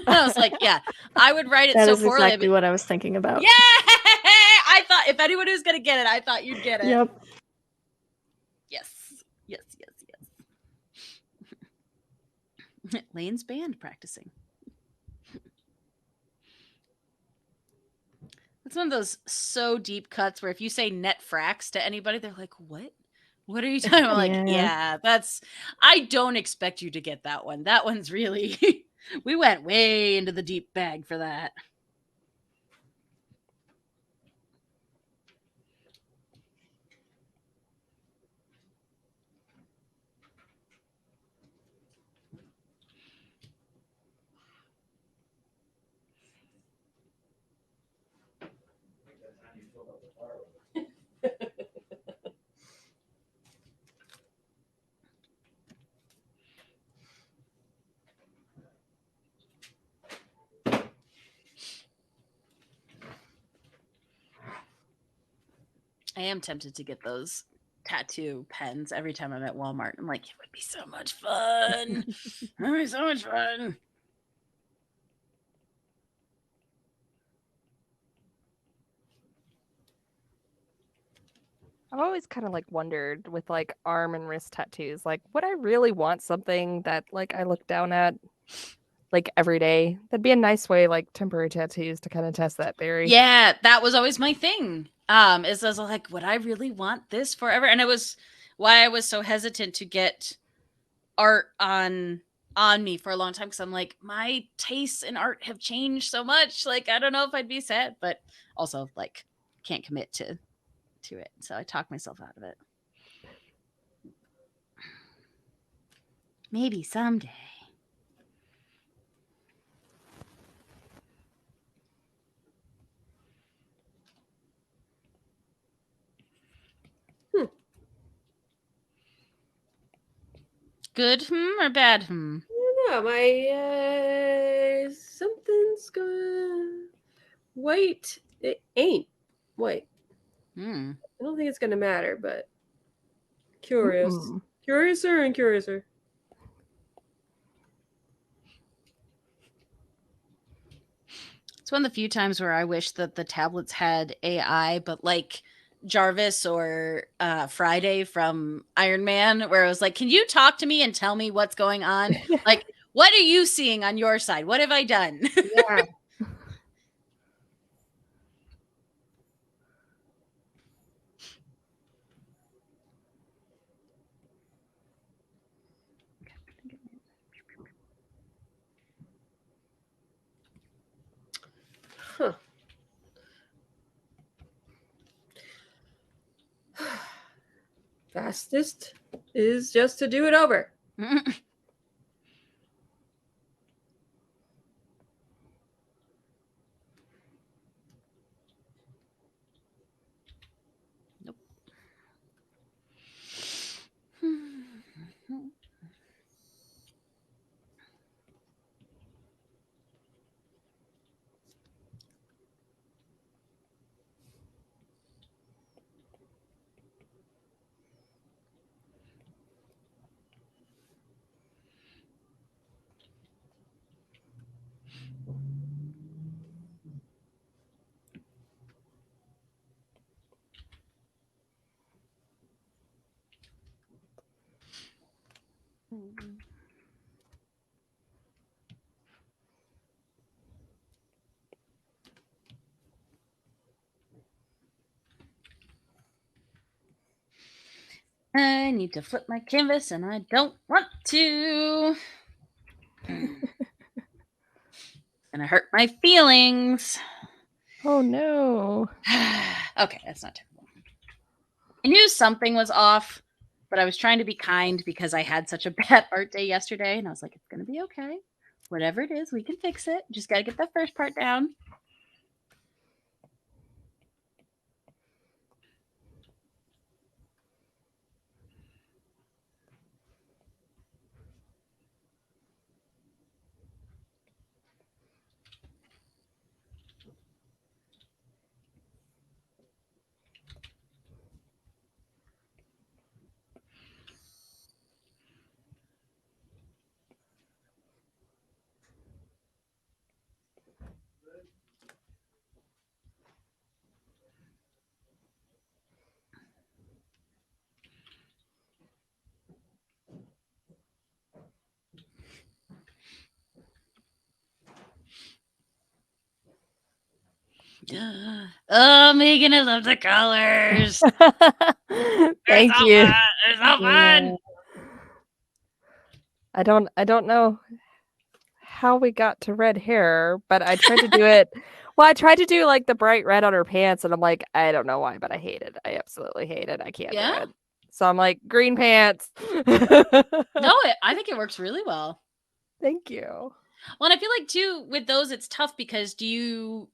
I was like, yeah, I would write it That so is poorly. exactly what I was thinking about. Yeah, I thought if anyone was gonna get it, I thought you'd get it. Yep. Yes. Lane's band practicing. It's one of those so deep cuts where if you say net fracks to anybody, they're like, what? What are you talking about? Like, yeah, I don't expect you to get that one. That one's really, we went way into the deep bag for that. I am tempted to get those tattoo pens every time I'm at Walmart. I'm like, it would be so much fun. It would be so much fun. I've always kind of like wondered with like arm and wrist tattoos, like would I really want something that like I look down at like every day? That'd be a nice way, like temporary tattoos, to kind of test that theory. Yeah, that was always my thing. Is I was like, would I really want this forever? And it was why I was so hesitant to get art on me for a long time, because I'm like, my tastes in art have changed so much. Like, I don't know if I'd be sad, but also like can't commit to it. So I talk myself out of it. Maybe someday. Good or bad I don't know. My something's going white. It ain't white. Hmm. I don't think it's gonna matter, but curious. Mm. Curiouser and curiouser. It's one of the few times where I wish that the tablets had AI, but like Jarvis or Friday from Iron Man, where it was like, can you talk to me and tell me what's going on? Like, what are you seeing on your side? What have I done? Yeah. Huh. Fastest is just to do it over. Nope. I need to flip my canvas and I don't want to. Gonna hurt my feelings. Oh no. Okay, that's not terrible. I knew something was off, but I was trying to be kind because I had such a bad art day yesterday, and I was like, it's gonna be okay. Whatever it is, we can fix it. Just gotta get that first part down. Oh, Maegan, I love the colors. Thank so you. Fun. They're so fun. I don't know how we got to red hair, but I tried to do it. Well, I tried to do like the bright red on her pants, and I'm like, I don't know why, but I hate it. I absolutely hate it. I can't do Yeah? it. So I'm like, green pants. No, I think it works really well. Thank you. Well, and I feel like too with those it's tough because do you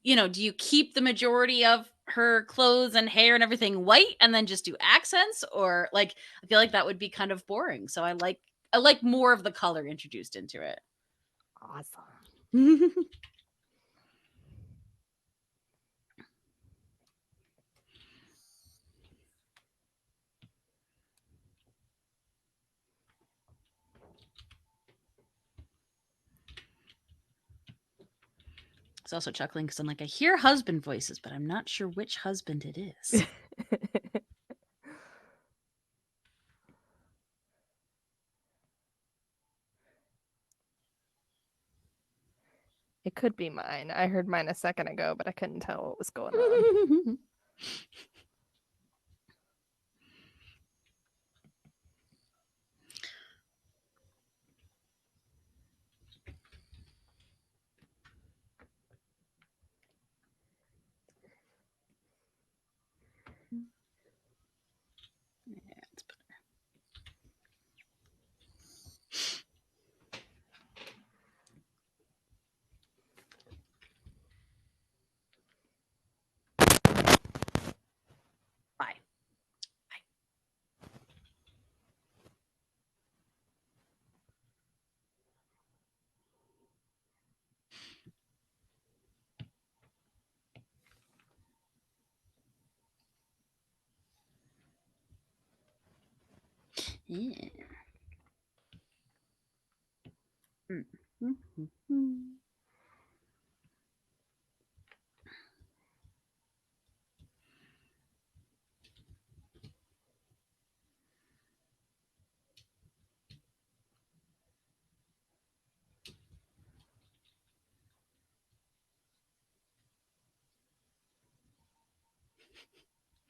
keep the majority of her clothes and hair and everything white and then just do accents, or like I feel like that would be kind of boring. So I like more of the color introduced into it. Awesome. I was also chuckling because I'm like, I hear husband voices, but I'm not sure which husband it is. It could be mine. I heard mine a second ago, but I couldn't tell what was going on. Yeah, it's better. Yeah. Mm-hmm.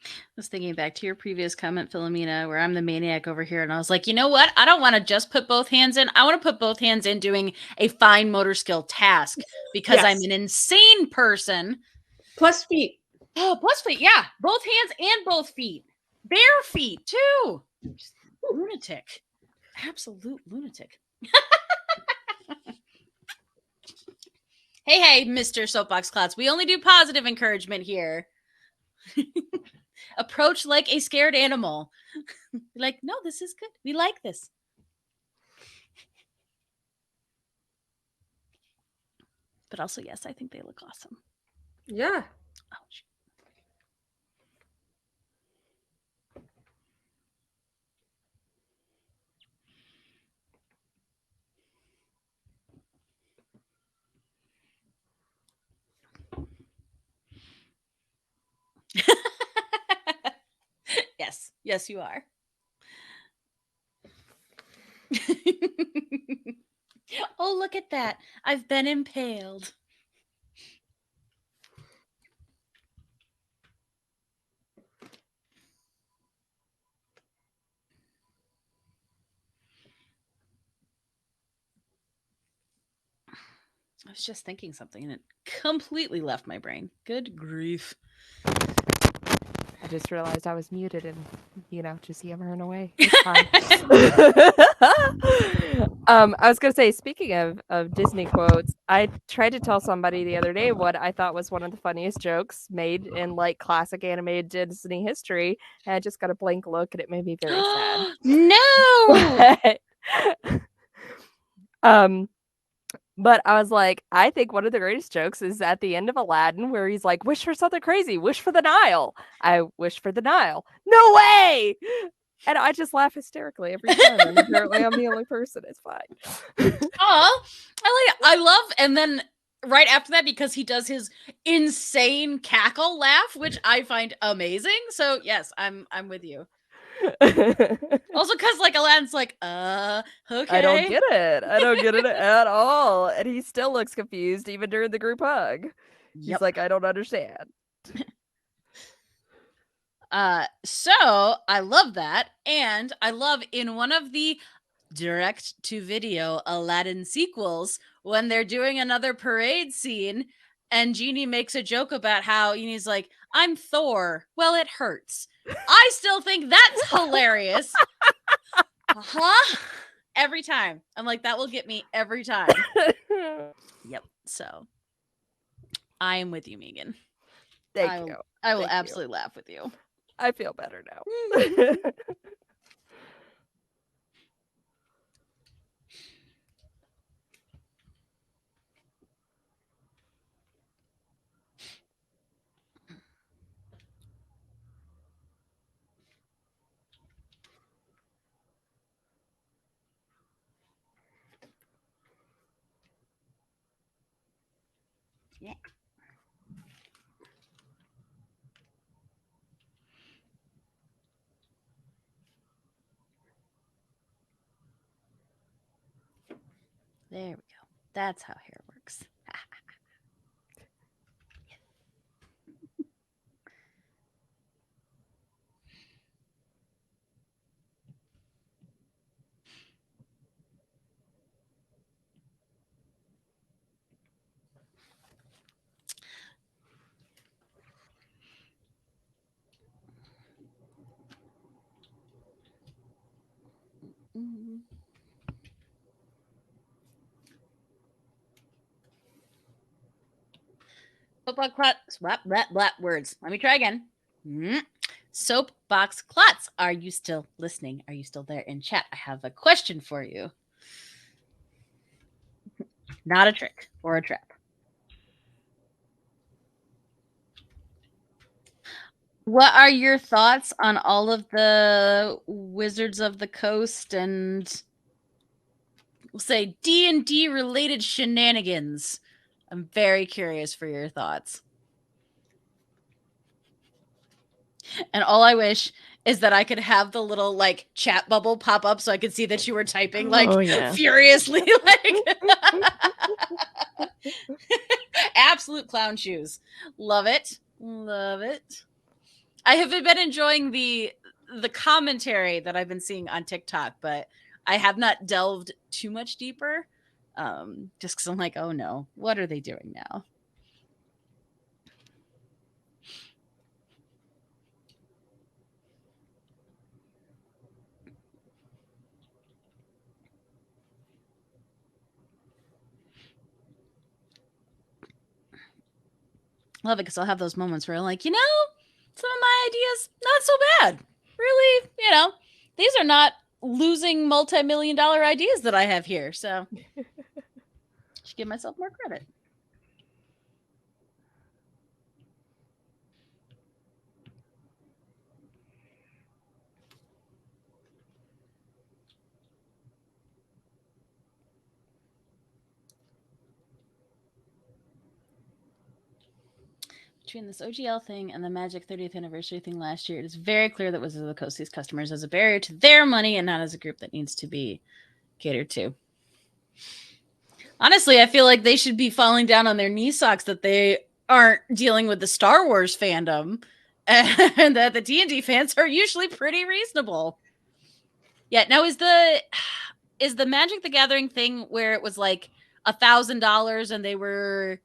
I was thinking back to your previous comment, Filomena, where I'm the maniac over here. And I was like, you know what? I don't want to just put both hands in. I want to put both hands in doing a fine motor skill task because Yes. I'm an insane person. Plus feet. Oh, plus feet. Yeah. Both hands and both feet. Bare feet, too. Just lunatic. Absolute lunatic. Hey, Mr. Soapbox Clots. We only do positive encouragement here. Approach like a scared animal. Like, no, this is good. We like this. But also, yes, I think they look awesome. Yeah. Ouch. Yes, you are. Oh, look at that. I've been impaled. I was just thinking something and it completely left my brain. Good grief. I just realized I was muted and, just yammering away. It's fine. I was going to say, speaking of Disney quotes, I tried to tell somebody the other day what I thought was one of the funniest jokes made in like classic animated Disney history. And I just got a blank look and it made me very sad. No! But I was like, I think one of the greatest jokes is at the end of Aladdin where he's like, wish for something crazy, wish for the Nile. I wish for the Nile. No way! And I just laugh hysterically every time. And apparently I'm the only person. It's fine. Oh, I love, and then right after that, because he does his insane cackle laugh, which I find amazing. So yes, I'm with you. Also, because like Aladdin's like, okay. I don't get it. I don't get it at all. And he still looks confused even during the group hug. He's like, I don't understand. So I love that. And I love in one of the direct to video Aladdin sequels when they're doing another parade scene and Genie makes a joke about how he's like, I'm Thor. Well, it hurts. I still think that's hilarious. Every time. I'm like, that will get me every time. Yep. So I am with you, Maegan. Thank you. I will absolutely laugh with you. I feel better now. Yeah. There we go. That's how hair works. Words. Let me try again. Soapbox Clots. Are you still listening? Are you still there in chat? I have a question for you. Not a trick or a trap. What are your thoughts on all of the Wizards of the Coast and we'll say D&D related shenanigans? I'm very curious for your thoughts. And all I wish is that I could have the little like chat bubble pop up so I could see that you were typing like furiously like absolute clown shoes. Love it. Love it. I have been enjoying the commentary that I've been seeing on TikTok, but I have not delved too much deeper. Just because I'm like, oh no, what are they doing now? Love it because I'll have those moments where I'm like, some of my ideas not so bad. Really, these are not losing multi-million-dollar ideas that I have here. So should give myself more credit. Between this OGL thing and the Magic 30th anniversary thing last year, it is very clear that Wizards of the Coast sees customers as a barrier to their money and not as a group that needs to be catered to. Honestly, I feel like they should be falling down on their knee socks that they aren't dealing with the Star Wars fandom and that the D&D fans are usually pretty reasonable. Yeah, now is the Magic the Gathering thing where it was like $1,000 and they were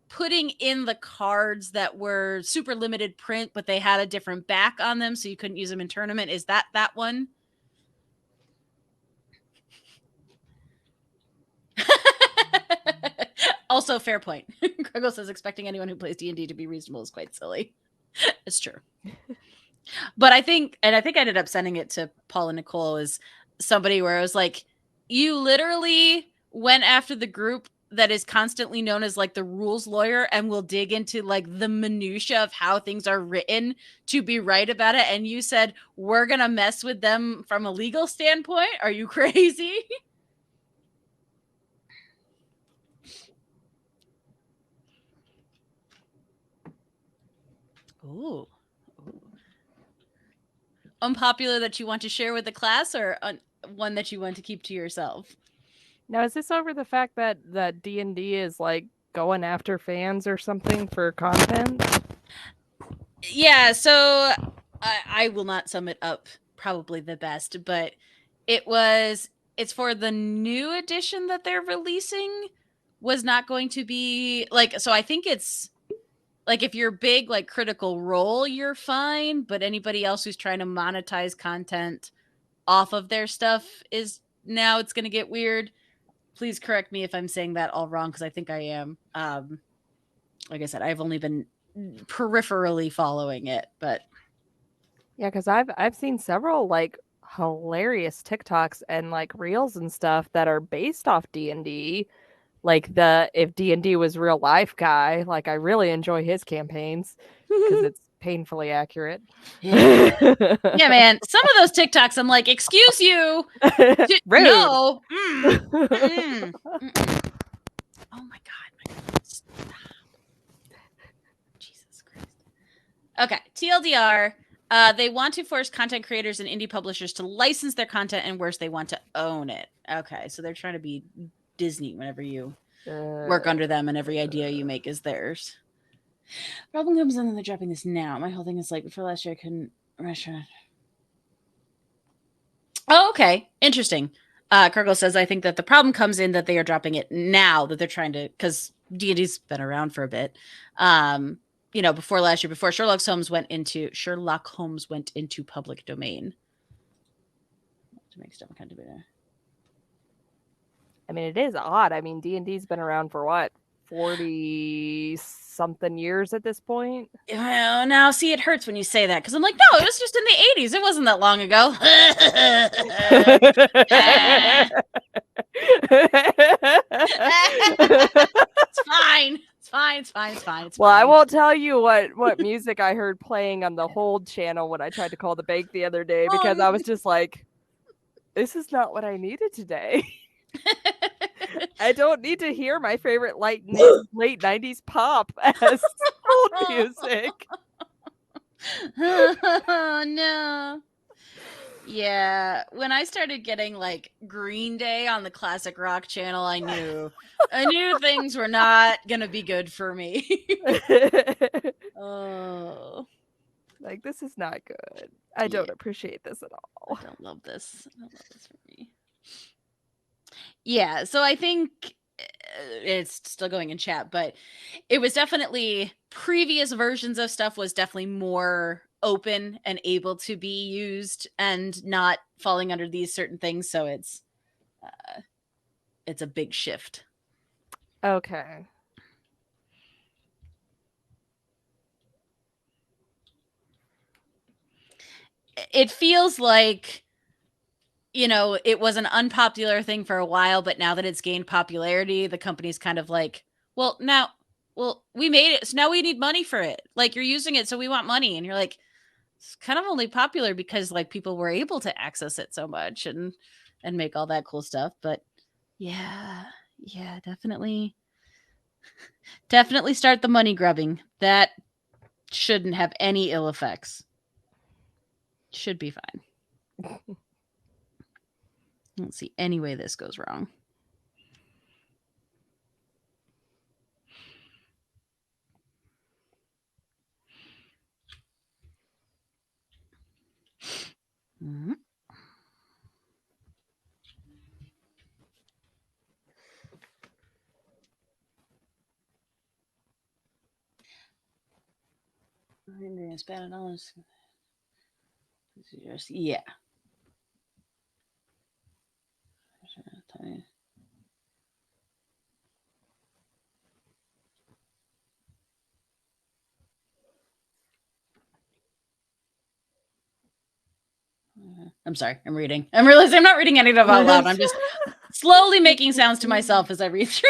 putting in the cards that were super limited print, but they had a different back on them, so you couldn't use them in tournament? Is that one? Also, fair point. Gregor says expecting anyone who plays D&D to be reasonable is quite silly. It's true. But I think I ended up sending it to Paul and Nicole as somebody where I was like, you literally went after the group that is constantly known as like the rules lawyer and will dig into like the minutia of how things are written to be right about it. And you said, we're going to mess with them from a legal standpoint. Are you crazy? Ooh. Unpopular that you want to share with the class or one that you want to keep to yourself? Now, is this over the fact that D&D is like going after fans or something for content? Yeah, so I will not sum it up probably the best, but it's for the new edition that they're releasing was not going to be like, so I think it's like if you're big like Critical Role, you're fine, but anybody else who's trying to monetize content off of their stuff is now it's going to get weird. Please correct me if I'm saying that all wrong, because I think I am. Like I said, I've only been peripherally following it, but yeah, because I've seen several like hilarious TikToks and like reels and stuff that are based off D&D. Like if D&D was real life guy, like I really enjoy his campaigns because it's painfully accurate. Yeah, man. Some of those TikToks, I'm like, excuse you. Rude. No. Oh my God. Stop. Jesus Christ. Okay. TLDR. They want to force content creators and indie publishers to license their content, and worse, they want to own it. Okay. So they're trying to be Disney whenever you work under them and every idea you make is theirs. Problem comes in and they're dropping this now. My whole thing is like, before last year I couldn't restaurant. Oh, okay. Interesting. Kurgle says, I think that the problem comes in that they are dropping it now, that they're trying to, because D&D's been around for a bit. Before last year, before Sherlock Holmes went into public domain. To make stuff kind of better. I mean, it is odd. I mean, D&D's been around for what, 40-something years at this point? Well, now, see, it hurts when you say that, because I'm like, no, it was just in the 80s. It wasn't that long ago. It's fine. It's fine. It's fine. It's Well, fine. I won't tell you what music I heard playing on the hold channel when I tried to call the bank the other day because I was just like, this is not what I needed today. I don't need to hear my favorite late 90s pop as hold music. Oh no. Yeah, when I started getting like Green Day on the classic rock channel, I knew things were not gonna be good for me. Oh, Like, this is not good. I don't appreciate this at all. I don't love this. I don't love this for me. Yeah, so I think it's still going in chat, but it was definitely previous versions of stuff was definitely more open and able to be used and not falling under these certain things. So it's a big shift. Okay. It feels like, you know, it was an unpopular thing for a while, but now that it's gained popularity, the company's kind of like, well, we made it, so now we need money for it. Like, you're using it, so we want money. And you're like, it's kind of only popular because like people were able to access it so much and make all that cool stuff. But yeah, definitely start the money grubbing. That shouldn't have any ill effects. Should be fine. I don't see any way this goes wrong. Mm-hmm. Yeah. I'm sorry. I'm reading. I'm realizing I'm not reading any of it out loud. I'm just slowly making sounds to myself as I read through.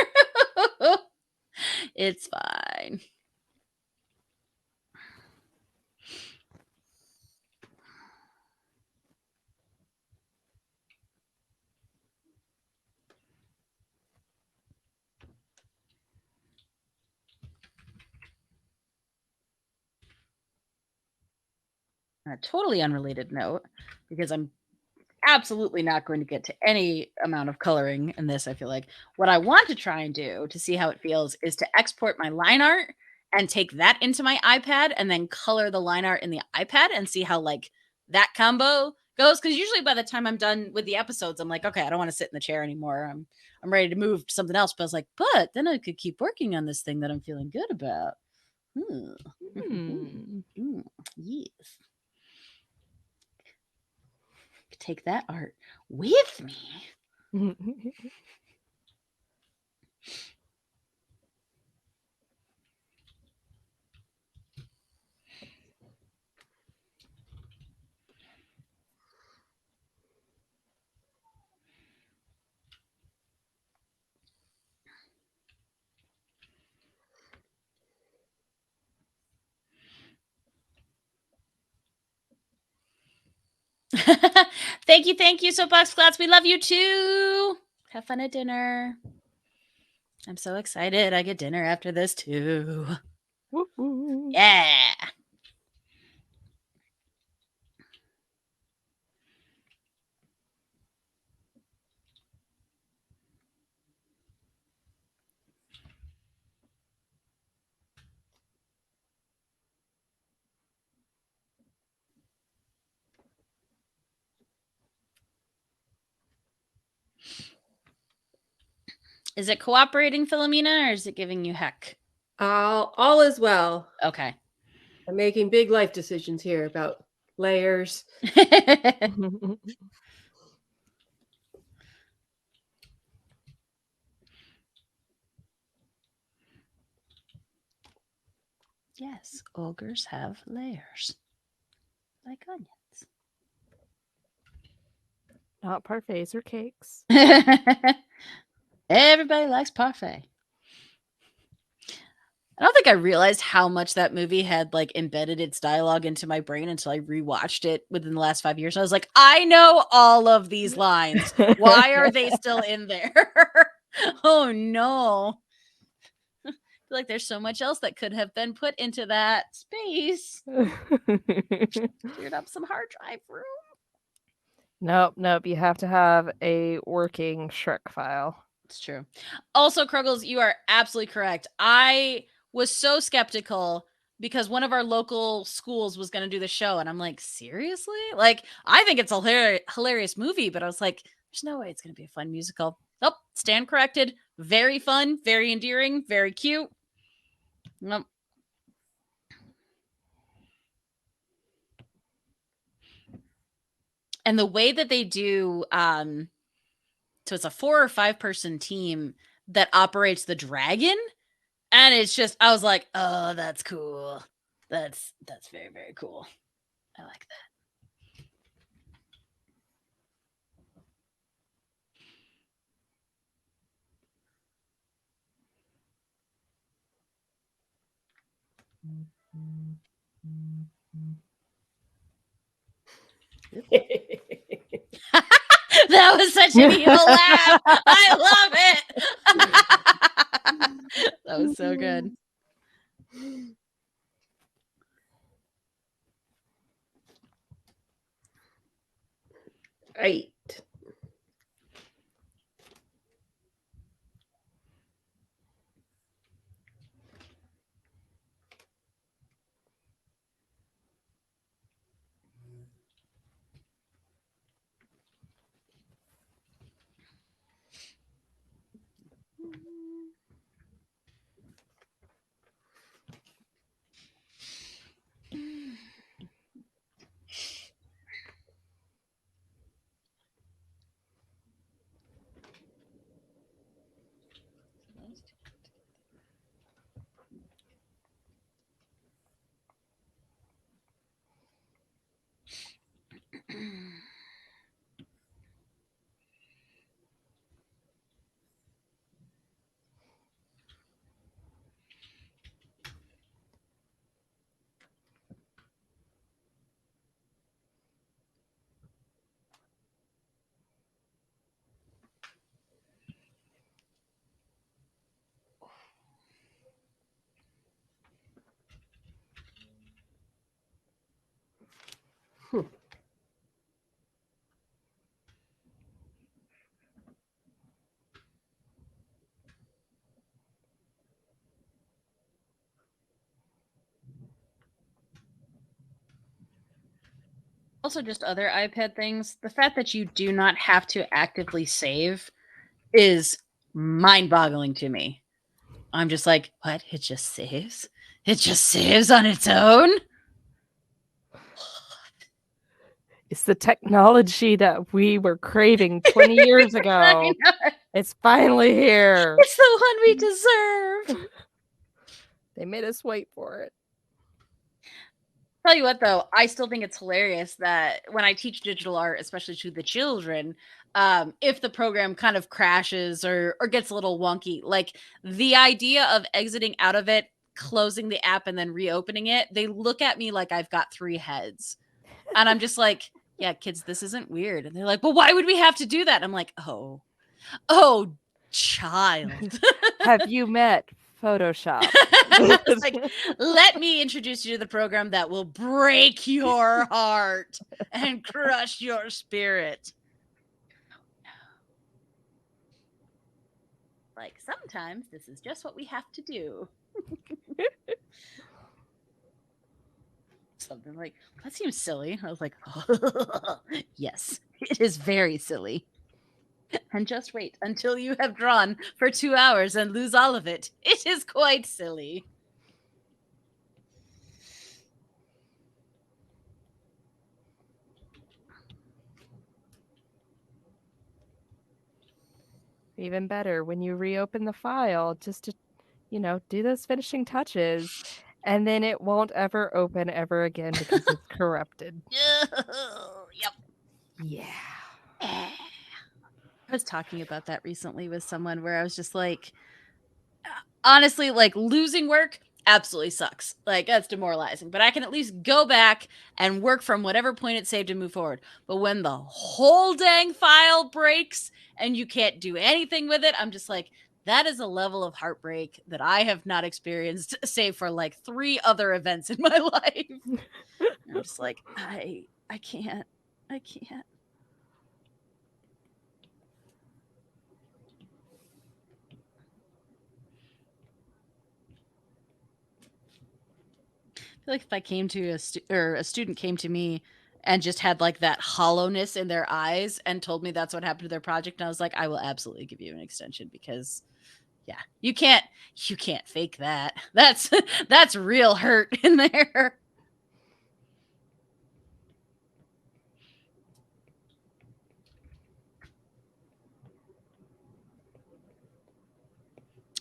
It's fine. On a totally unrelated note, because I'm absolutely not going to get to any amount of coloring in this, I feel like. What I want to try and do to see how it feels is to export my line art and take that into my iPad and then color the line art in the iPad and see how like that combo goes. Because usually by the time I'm done with the episodes, I'm like, okay, I don't want to sit in the chair anymore. I'm ready to move to something else. But I was like, but then I could keep working on this thing that I'm feeling good about. Yes. Take that art with me. Thank you, Soapbox Flats. We love you too. Have fun at dinner. I'm so excited. I get dinner after this too. Woo-hoo. Yeah. Is it cooperating, Filomena, or is it giving you heck? All is well. Okay. I'm making big life decisions here about layers. Yes, ogres have layers. Like onions. Not parfaits or cakes. Everybody likes parfait. I don't think I realized how much that movie had like embedded its dialogue into my brain until I rewatched it within the last 5 years. I was like, I know all of these lines. Why are they still in there? Oh no. I feel like there's so much else that could have been put into that space. Cleared up some hard drive room. Nope. You have to have a working Shrek file. It's true. Also, Kruggles, you are absolutely correct. I was so skeptical because one of our local schools was going to do the show, and I'm like, seriously? Like, I think it's a hilarious movie, but I was like, there's no way it's going to be a fun musical. Nope, stand corrected. Very fun, very endearing, very cute. Nope. And the way that they do, so it's a 4 or 5 person team that operates the dragon. And it's just, I was like, oh, that's cool. That's very, very cool. I like that. That was such an evil laugh. I love it. That was so good. Right. Also, just other iPad things. The fact that you do not have to actively save is mind-boggling to me. I'm just like, what? It just saves? It just saves on its own? It's the technology that we were craving 20 years ago. It's finally here. It's the one we deserve. They made us wait for it. Tell you what, though, I still think it's hilarious that when I teach digital art, especially to the children, if the program kind of crashes or gets a little wonky, like the idea of exiting out of it, closing the app, and then reopening it, they look at me like I've got 3 heads. And I'm just like, yeah, kids, this isn't weird. And they're like, well, why would we have to do that? I'm like, oh, child. Have you met Photoshop? It's like, let me introduce you to the program that will break your heart and crush your spirit. Like, sometimes this is just what we have to do. Something like, that seems silly. I was like, oh, yes, it is very silly. And just wait until you have drawn for 2 hours and lose all of it. It is quite silly. Even better, when you reopen the file, just to, do those finishing touches, and then it won't ever open ever again because it's corrupted. Yep. Yeah. I was talking about that recently with someone where I was just like, honestly, like losing work absolutely sucks. Like that's demoralizing. But I can at least go back and work from whatever point it's saved and move forward. But when the whole dang file breaks and you can't do anything with it, I'm just like, that is a level of heartbreak that I have not experienced, save for like 3 other events in my life. I'm just like, I can't. I can't. I feel like if I came to a student came to me and just had like that hollowness in their eyes and told me that's what happened to their project, and I was like, I will absolutely give you an extension because yeah, you can't fake that. That's real hurt in there.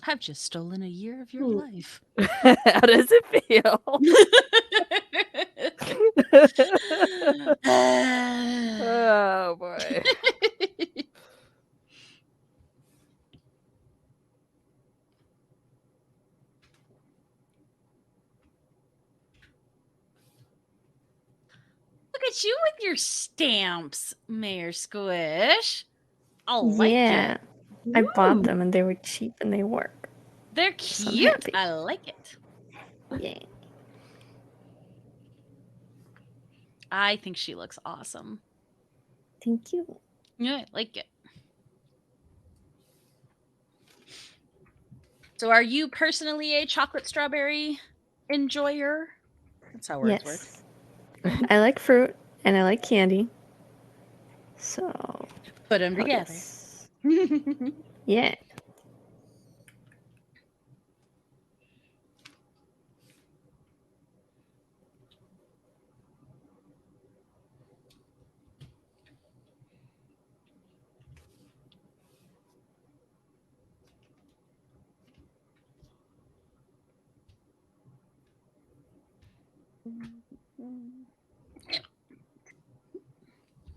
I've just stolen a year of your life. How does it feel? Oh boy. Look at you with your stamps, Mayor Squish. I like Yeah. it. I bought them and they were cheap and they work. They're So I'm cute. happy. I like it. Yeah. I think she looks awesome. Thank you. Yeah, I like it. So are you personally a chocolate strawberry enjoyer? That's how words work. Yes. I like fruit and I like candy. So Put them together. yes. Yeah.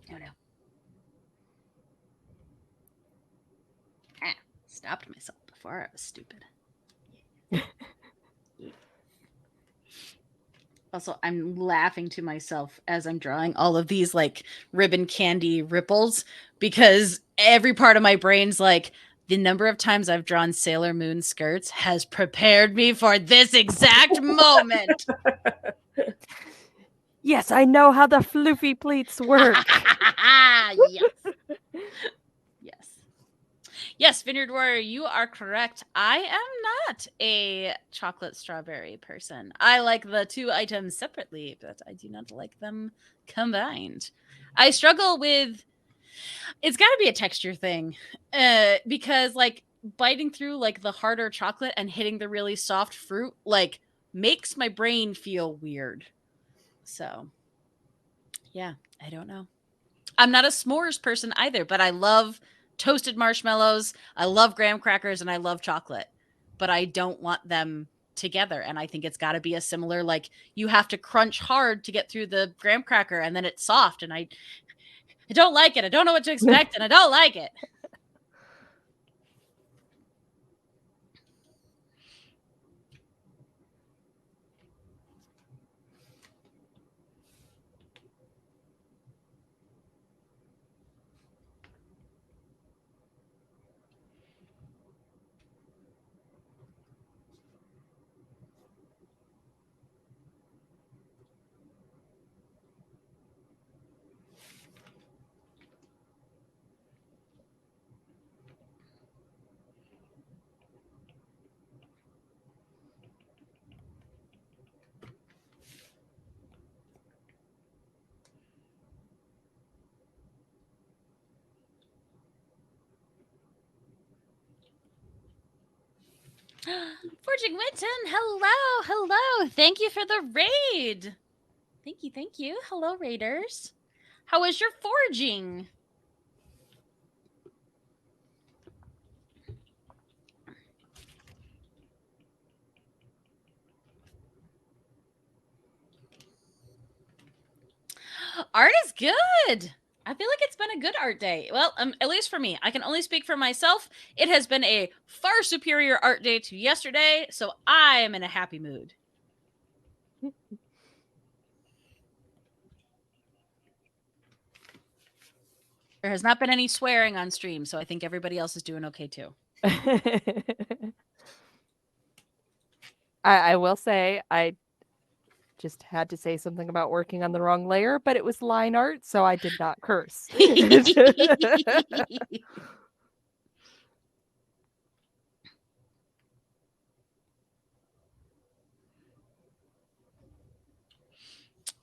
Oh no. Ah, stopped myself before I was stupid. Also, I'm laughing to myself as I'm drawing all of these like ribbon candy ripples because every part of my brain's like, the number of times I've drawn Sailor Moon skirts has prepared me for this exact moment. Yes, I know how the floofy pleats work. Yes. Yes. Yes, Vineyard Warrior, you are correct. I am not a chocolate strawberry person. I like the 2 items separately, but I do not like them combined. I struggle with it's got to be a texture thing. Because like biting through like the harder chocolate and hitting the really soft fruit like makes my brain feel weird. So, yeah, I don't know. I'm not a s'mores person either, but I love toasted marshmallows. I love graham crackers and I love chocolate, but I don't want them together. And I think it's got to be a similar, like you have to crunch hard to get through the graham cracker and then it's soft. And I don't like it. I don't know what to expect and I don't like it. Forging Winton, hello, hello. Thank you for the raid. Thank you. Hello, raiders. How was your forging? Art is good. I feel like it's been a good art day. Well, at least for me. I can only speak for myself. It has been a far superior art day to yesterday, so I am in a happy mood. There has not been any swearing on stream, so I think everybody else is doing okay too. I will say I just had to say something about working on the wrong layer, but it was line art, so I did not curse.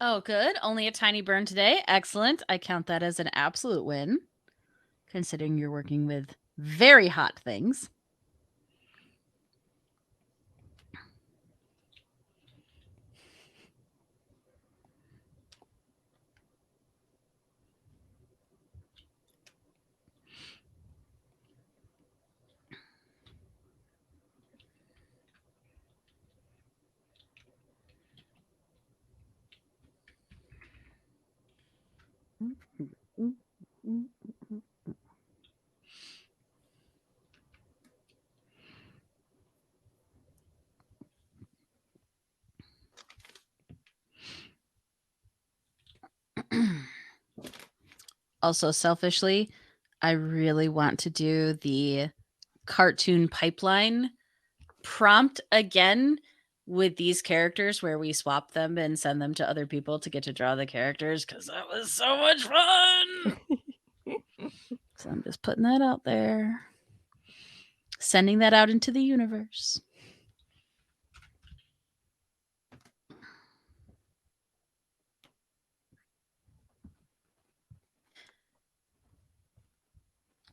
Oh, good. Only a tiny burn today. Excellent. I count that as an absolute win, considering you're working with very hot things. Also, selfishly, I really want to do the cartoon pipeline prompt again with these characters where we swap them and send them to other people to get to draw the characters, because that was so much fun. So I'm just putting that out there, sending that out into the universe.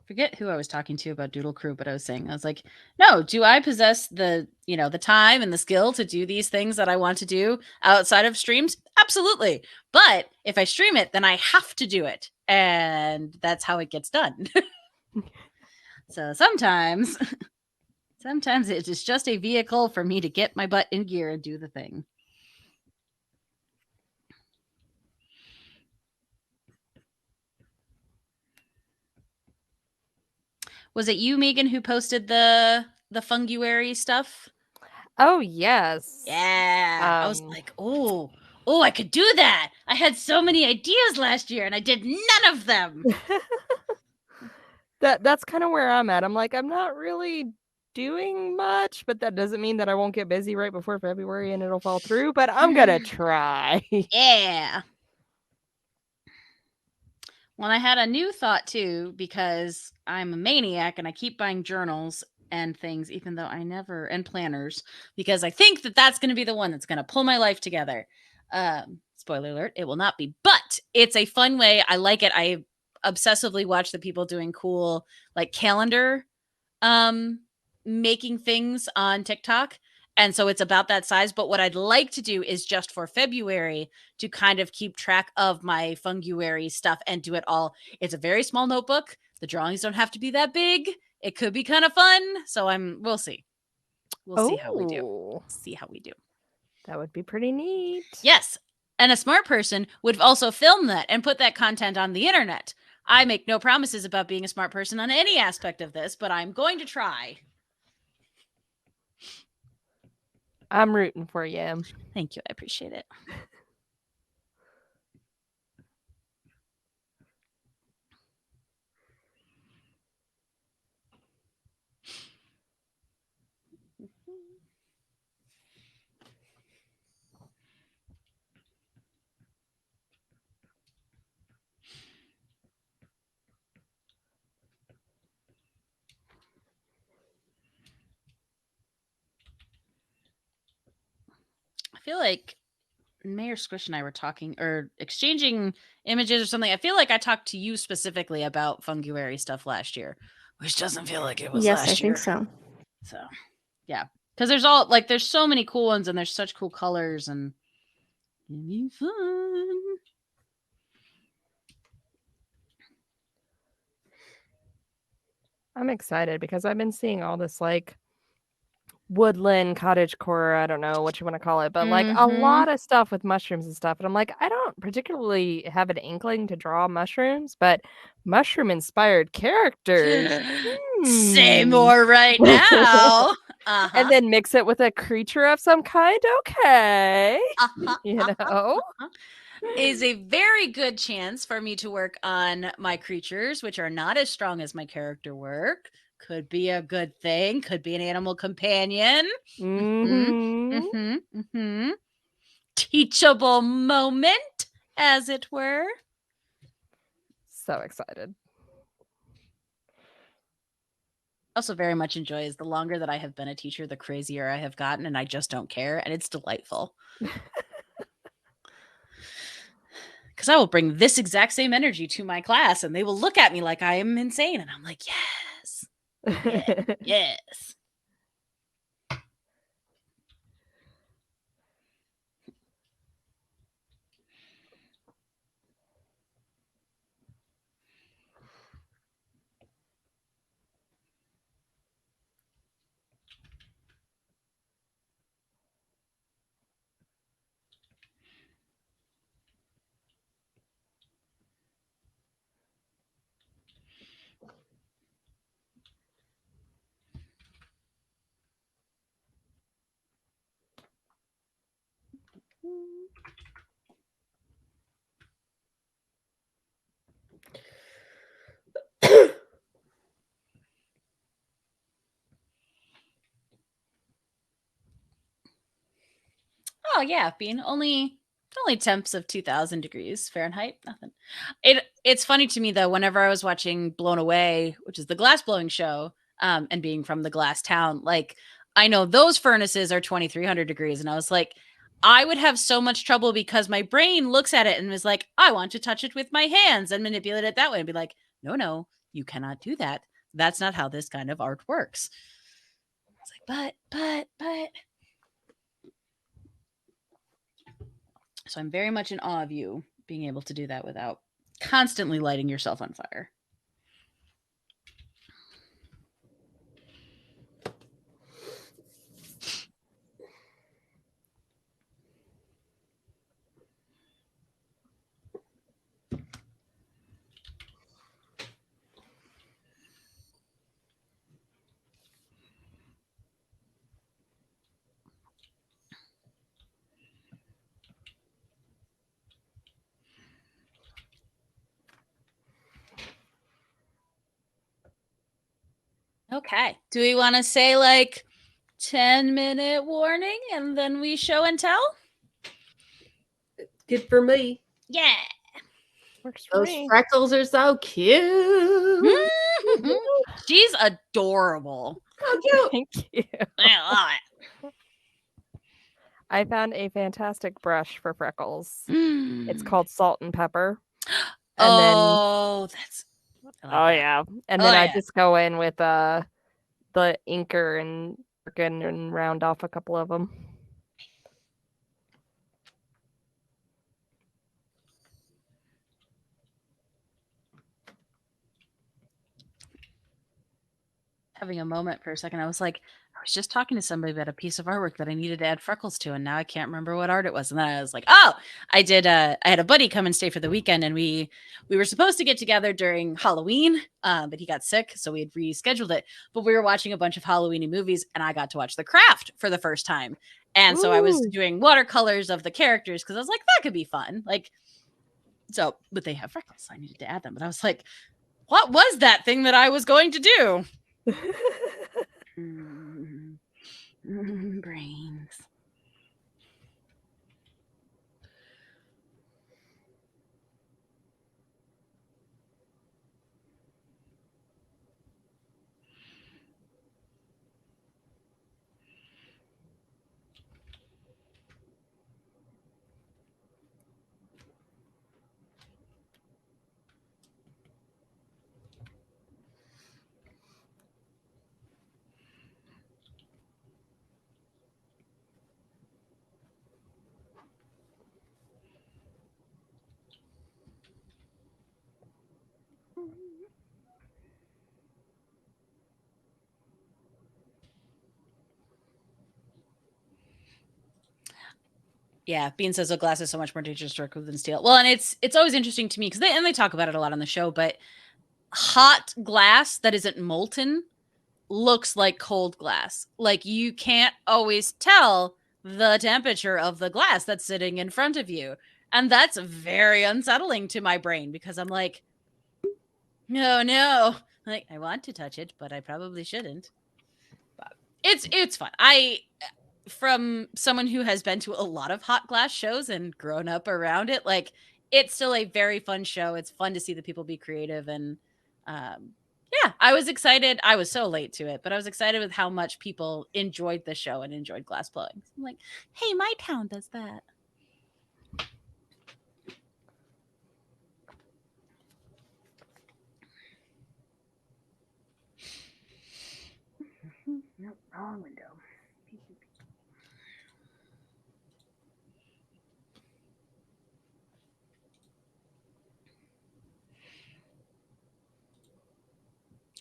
Forget who I was talking to about Doodle Crew, but I was like, no, do I possess the time and the skill to do these things that I want to do outside of streams? Absolutely. But if I stream it, then I have to do it. And that's how it gets done. So sometimes it is just a vehicle for me to get my butt in gear and do the thing. Was it you, Maegan, who posted the funguary stuff? Oh, yes. Yeah. I was like, oh, I could do that. I had so many ideas last year and I did none of them. That's kind of where I'm at. I'm like, I'm not really doing much, but that doesn't mean that I won't get busy right before February and it'll fall through, but I'm gonna try. Yeah. Well, I had a new thought too, because I'm a maniac and I keep buying journals and things, even though I never, and planners, because I think that that's going to be the one that's going to pull my life together. Spoiler alert, it will not be, but it's a fun way. I like it. I obsessively watch the people doing cool like calendar making things on TikTok. And so it's about that size. But what I'd like to do is just for February to kind of keep track of my funguary stuff and do it all. It's a very small notebook. The drawings don't have to be that big. It could be kind of fun. So we'll see. We'll see how we do. See how we do. That would be pretty neat. Yes. And a smart person would also film that and put that content on the internet. I make no promises about being a smart person on any aspect of this, but I'm going to try. I'm rooting for you. Thank you. I appreciate it. I feel like Mayor Squish and I were talking or exchanging images or something. I feel like I talked to you specifically about funguary stuff last year, which doesn't feel like it was Yes, last I year. think so. So, yeah. Because there's so many cool ones and there's such cool colors and it'll be fun. I'm excited because I've been seeing all this like woodland, cottagecore, I don't know what you want to call it, but like a Mhm. lot of stuff with mushrooms and stuff. And I'm like, I don't particularly have an inkling to draw mushrooms, but mushroom inspired characters. Say hmm. more right now. Uh-huh. And then mix it with a creature of some kind. Okay. Uh-huh. You uh-huh, know? uh-huh. Is a very good chance for me to work on my creatures, which are not as strong as my character work. Could be a good thing. Could be an animal companion. Mm-hmm. Teachable moment, as it were. So excited. Also very much enjoys the longer that I have been a teacher, the crazier I have gotten, and I just don't care, and it's delightful. Because I will bring this exact same energy to my class, and they will look at me like I am insane, and I'm like, yes, yes. Oh yeah, being only temps of 2000 degrees Fahrenheit, nothing. It's funny to me though, whenever I was watching Blown Away, which is the glass blowing show, and being from the glass town, like I know those furnaces are 2300 degrees, and I was like, I would have so much trouble because my brain looks at it and is like, I want to touch it with my hands and manipulate it that way, and be like, no, you cannot do that. That's not how this kind of art works. I was like, but. So I'm very much in awe of you being able to do that without constantly lighting yourself on fire. Okay. Do we want to say like 10-minute warning and then we show and tell? Good for me. Yeah. Works for Those me. freckles are so cute. She's adorable. So cute. Thank you. I love it. I found a fantastic brush for freckles. It's Mm. called Salt and Pepper. And then that's I like oh that. yeah. And Oh, then I yeah. just go in with the inker and round off a couple of them. Having a moment for a second. I was like, I was just talking to somebody about a piece of artwork that I needed to add freckles to, and now I can't remember what art it was. And then I was like, oh, I did. I had a buddy come and stay for the weekend, and we were supposed to get together during Halloween, but he got sick, so we had rescheduled it. But we were watching a bunch of Halloweeny movies, and I got to watch The Craft for the first time. And so I was Ooh. doing watercolors of the characters because I was like, that could be fun. Like, so, but they have freckles, so I needed to add them. But I was like, what was that thing that I was going to do? Brains. Yeah, Bean says, "Oh, glass is so much more dangerous to work with than steel." Well, and it's always interesting to me because they talk about it a lot on the show, but hot glass that isn't molten looks like cold glass. Like you can't always tell the temperature of the glass that's sitting in front of you. And that's very unsettling to my brain because I'm like, no. Like I want to touch it, but I probably shouldn't. But it's fun. From someone who has been to a lot of hot glass shows and grown up around it, like it's still a very fun show. It's fun to see the people be creative and yeah, I was excited. I was so late to it, but I was excited with how much people enjoyed the show and enjoyed glass blowing. I'm like, hey, my town does that. Nope, wrong window.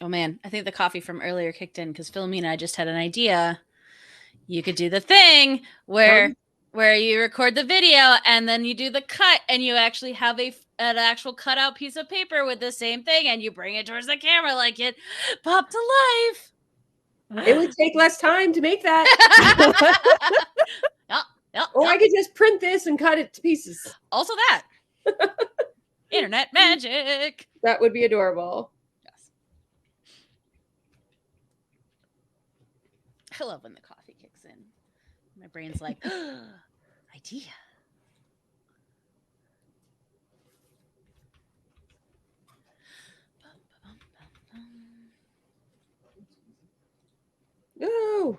Oh man, I think the coffee from earlier kicked in because Filomena, I just had an idea. You could do the thing where you record the video and then you do the cut and you actually have an actual cutout piece of paper with the same thing and you bring it towards the camera like it popped to life. It would take less time to make that. Yep, Or I could just print this and cut it to pieces. Also that. Internet magic. That would be adorable. Yes. I love when the coffee kicks in. My brain's like, idea. No.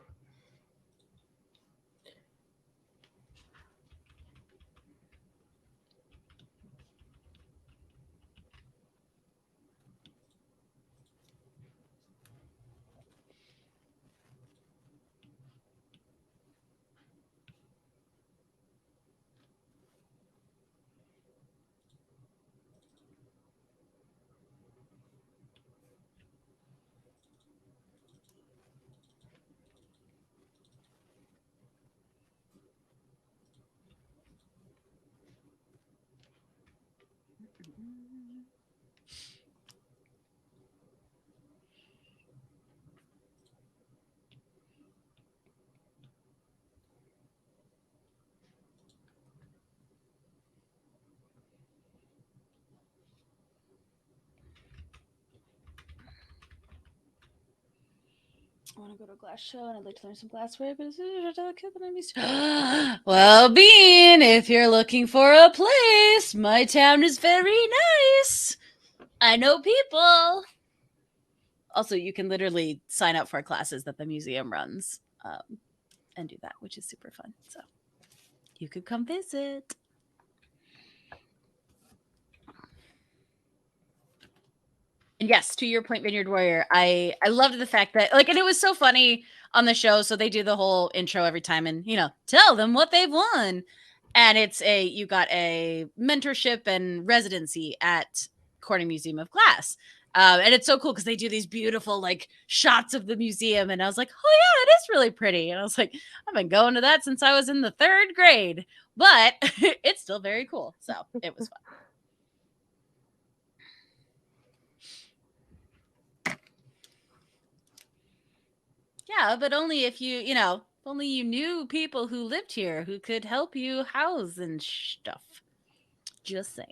I want to go to a glass show and I'd like to learn some glassware, but it's well, Bean, if you're looking for a place, my town is very nice. I know people. Also, you can literally sign up for classes that the museum runs and do that, which is super fun. So you could come visit. And yes, to your point, Vineyard Warrior, I loved the fact that and it was so funny on the show. So they do the whole intro every time and, tell them what they've won. And you got a mentorship and residency at Corning Museum of Glass. And it's so cool because they do these beautiful shots of the museum. And I was like, oh yeah, it is really pretty. And I was like, I've been going to that since I was in the 3rd grade, but it's still very cool. So it was fun. Yeah, but only if only you knew people who lived here who could help you house and stuff. Just saying.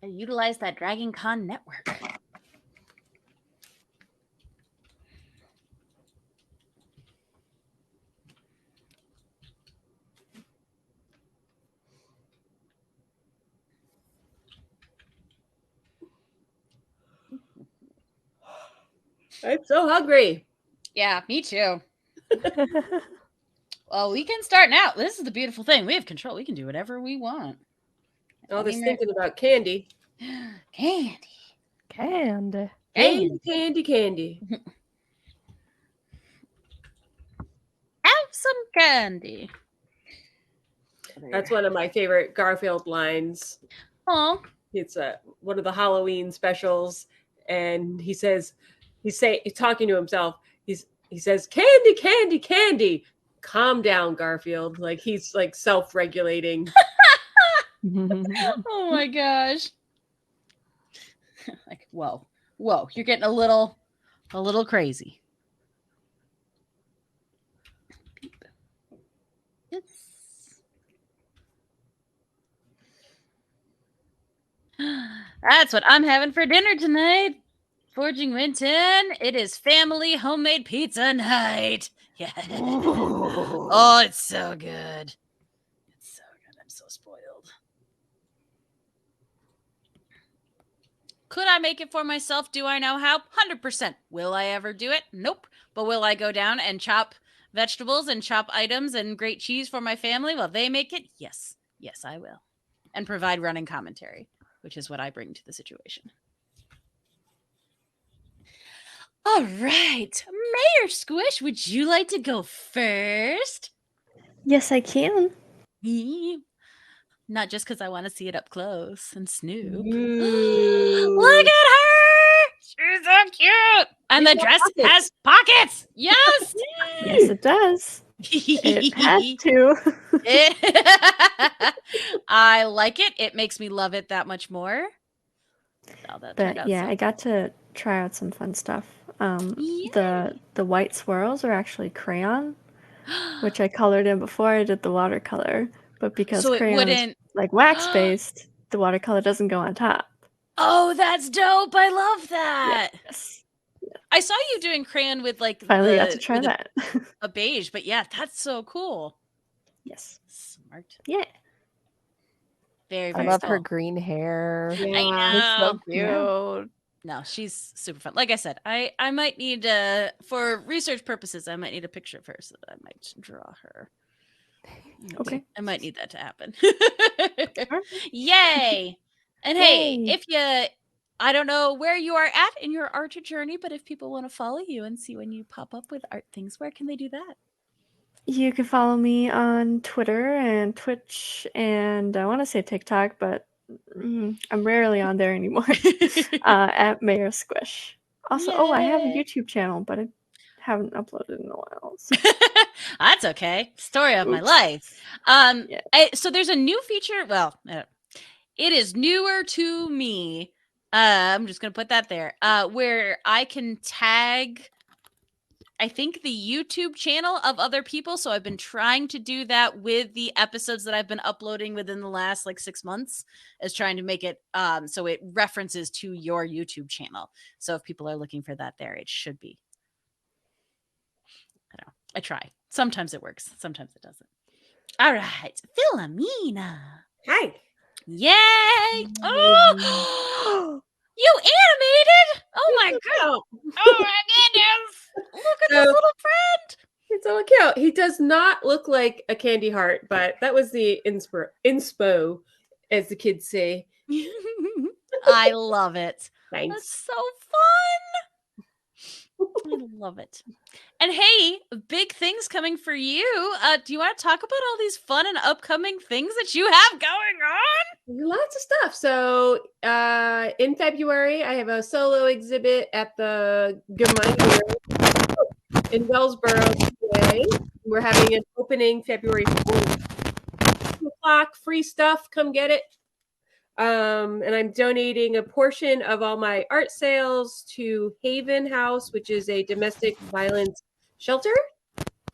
I utilize that Dragon Con network. I'm so hungry. Yeah, me too. Well, we can start now. This is the beautiful thing. We have control. We can do whatever we want. All this thinking about candy. Candy. Candy. Candy. Have some candy. That's one of my favorite Garfield lines. Oh. It's one of the Halloween specials, and he says, he's talking to himself. He he says, "Candy, candy, candy." Calm down, Garfield. Like he's like self-regulating. Oh my gosh. Like, whoa, you're getting a little crazy. Yes. That's what I'm having for dinner tonight. Forging Winton. It is family homemade pizza night. Yeah. Oh, it's so good. It's so good. I'm so spoiled. Could I make it for myself? Do I know how? 100%. Will I ever do it? Nope. But will I go down and chop vegetables and chop items and grate cheese for my family while they make it? Yes. Yes, I will. And provide running commentary, which is what I bring to the situation. All right. Mayor Squish, would you like to go first? Yes, I can. Not just because I want to see it up close and snoop. Ooh. Look at her! She's so cute! And the dress has pockets! Yes! Yes, it does. It has to. I like it. It makes me love it that much more. Oh, that turned But out yeah, so I got to try out some fun stuff. Yay. The white swirls are actually crayon, which I colored in before I did the watercolor. But because So it crayon is wouldn't. like wax based, the watercolor doesn't go on top. Oh, that's dope! I love that. Yes. I saw you doing crayon with like Finally got to try with that. a beige, but yeah, that's so cool. Yes. Smart. Yeah. Very, I very love cool. her green hair. Yeah. I It's so know. cute. Yeah. No, she's super fun. Like I said, I might need for research purposes, I might need a picture of her so that I might draw her. Okay. I might need that to happen. Alright. Yay! And hey, Yay. if you, I don't know where you are at in your art journey, but if people want to follow you and see when you pop up with art things, where can they do that? You can follow me on Twitter and Twitch and I want to say TikTok, but I'm rarely on there anymore. At Mayor Squish. Also, I have a Yay. YouTube channel, but I haven't uploaded in a while. So. That's okay. Story of my Oops. life. Yeah. So there's a new feature. Well, it is newer to me. I'm just gonna put that there. Where I can tag, I think, the YouTube channel of other people. So I've been trying to do that with the episodes that I've been uploading within the last like 6 months, is trying to make it so it references to your YouTube channel. So if people are looking for that there, it should be. I don't know. I try. Sometimes it works. Sometimes it doesn't. All right. Filomena. Hi. Yay! Oh! You animated! Oh my god! Oh my goodness! Look at this So- little friend! It's on account. He does not look like a candy heart, but that was the inspo, as the kids say. I love it. Thanks. That's so fun. I love it. And hey, big things coming for you. Do you want to talk about all these fun and upcoming things that you have going on? Lots of stuff. So in February, I have a solo exhibit at the Gemeinde in Wellsboro today. We're having an opening February 4th. 2 o'clock, free stuff. Come get it. And I'm donating a portion of all my art sales to Haven House, which is a domestic violence shelter.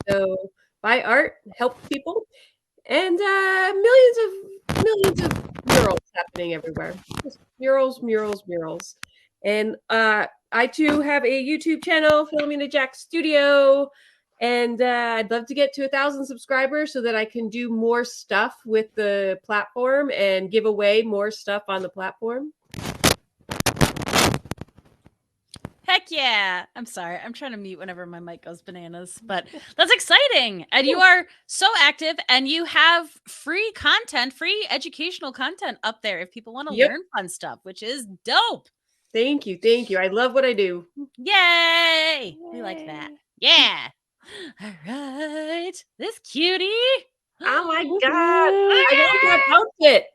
So buy art, help people, and millions of murals happening everywhere. Just murals, murals, murals. And I too have a YouTube channel, Filomena Jack Studio. And I'd love to get to 1,000 subscribers so that I can do more stuff with the platform and give away more stuff on the platform. Heck yeah. I'm sorry. I'm trying to mute whenever my mic goes bananas, but that's exciting. And you are so active and you have free content, free educational content up there if people want to learn fun stuff, which is dope. Thank you. Thank you. I love what I do. Yay. We like that. Yeah. All right. This cutie. Oh my God. I want that outfit.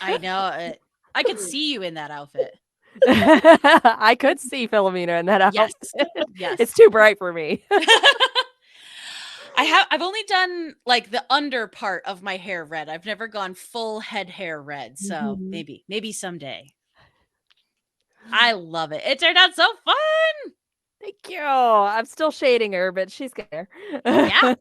I know it. I could see you in that outfit. I could see Filomena in that Yes. outfit. Yes. It's too bright for me. I've only done like the under part of my hair red. I've never gone full head hair red. So maybe someday. I love it. It turned out so fun. Thank you. I'm still shading her, but she's there. Yeah.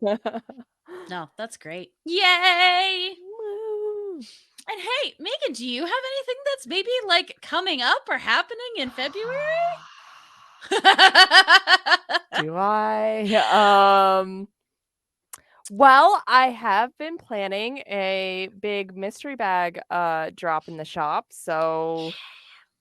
No, that's great. Yay. Woo. And hey, Maegan, do you have anything that's maybe like coming up or happening in February? Do I? Well, I have been planning a big mystery bag drop in the shop, so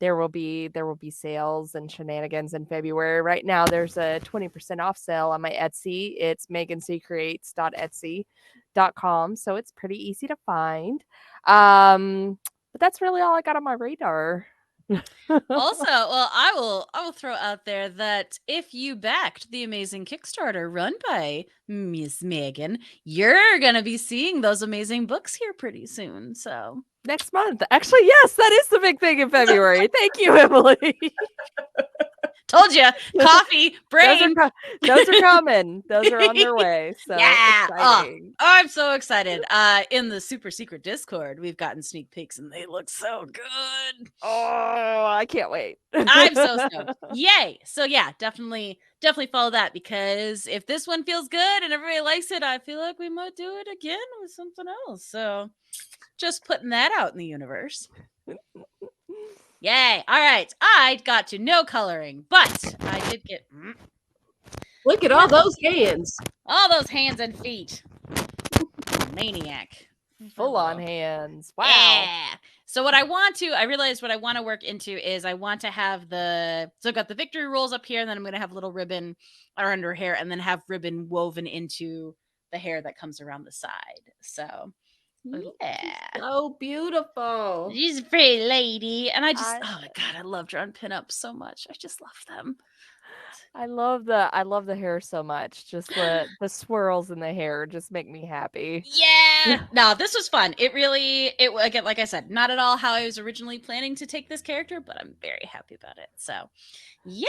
there will be sales and shenanigans in February. Right now there's a 20% off sale on my Etsy. It's meagancreates.etsy.com, so it's pretty easy to find. But that's really all I got on my radar. Also, well, I will throw out there that if you backed the amazing Kickstarter run by Miss Maegan, you're gonna be seeing those amazing books here pretty soon. So Next month. Actually, yes, that is the big thing in February. Thank you, Emily. told you, coffee, brain. Those are coming. Those are on their way. So yeah. exciting. Oh, I'm so excited. In the super secret Discord, we've gotten sneak peeks and they look so good. Oh, I can't wait. I'm so stoked. Yay. So yeah, definitely follow that, because if this one feels good and everybody likes it, I feel like we might do it again with something else. So just putting that out in the universe. Yay. All right. I got to no coloring, but I did get Look at all those hands. all those hands and feet. Maniac. Full on hands. Wow. Yeah. So I realized what I want to work into is I want to have so I've got the victory rolls up here, and then I'm going to have a little ribbon around her hair, and then have ribbon woven into the hair that comes around the side. So yeah. So beautiful. She's a pretty lady. And oh my God, I love drawing pinups so much. I just love them. I love the hair so much. Just the swirls in the hair just make me happy. Yeah. No, this was fun. It again, like I said, not at all how I was originally planning to take this character, but I'm very happy about it. So yeah.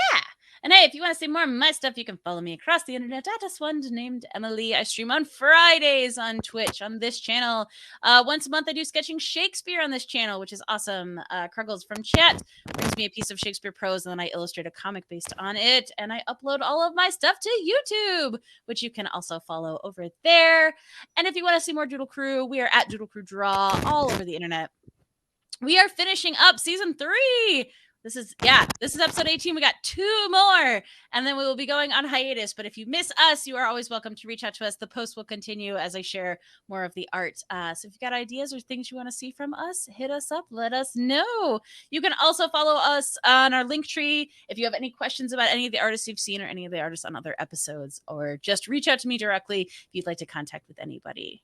And hey, if you want to see more of my stuff, you can follow me across the internet at a Swan named Emily. I stream on Fridays on Twitch on this channel. Once a month, I do sketching Shakespeare on this channel, which is awesome. Kruggles from chat brings me a piece of Shakespeare prose, and then I illustrate a comic based on it. And I upload all of my stuff to YouTube, which you can also follow over there. And if you want to see more Doodle Crew, we are at Doodle Crew Draw all over the internet. We are finishing up season 3. This is episode 18. We got 2 more, and then we will be going on hiatus. But if you miss us, you are always welcome to reach out to us. The post will continue as I share more of the art. So if you've got ideas or things you want to see from us, hit us up. Let us know. You can also follow us on our link tree if you have any questions about any of the artists you've seen or any of the artists on other episodes, or just reach out to me directly if you'd like to contact with anybody.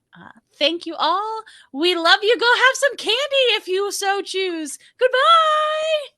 Thank you all. We love you. Go have some candy if you so choose. Goodbye.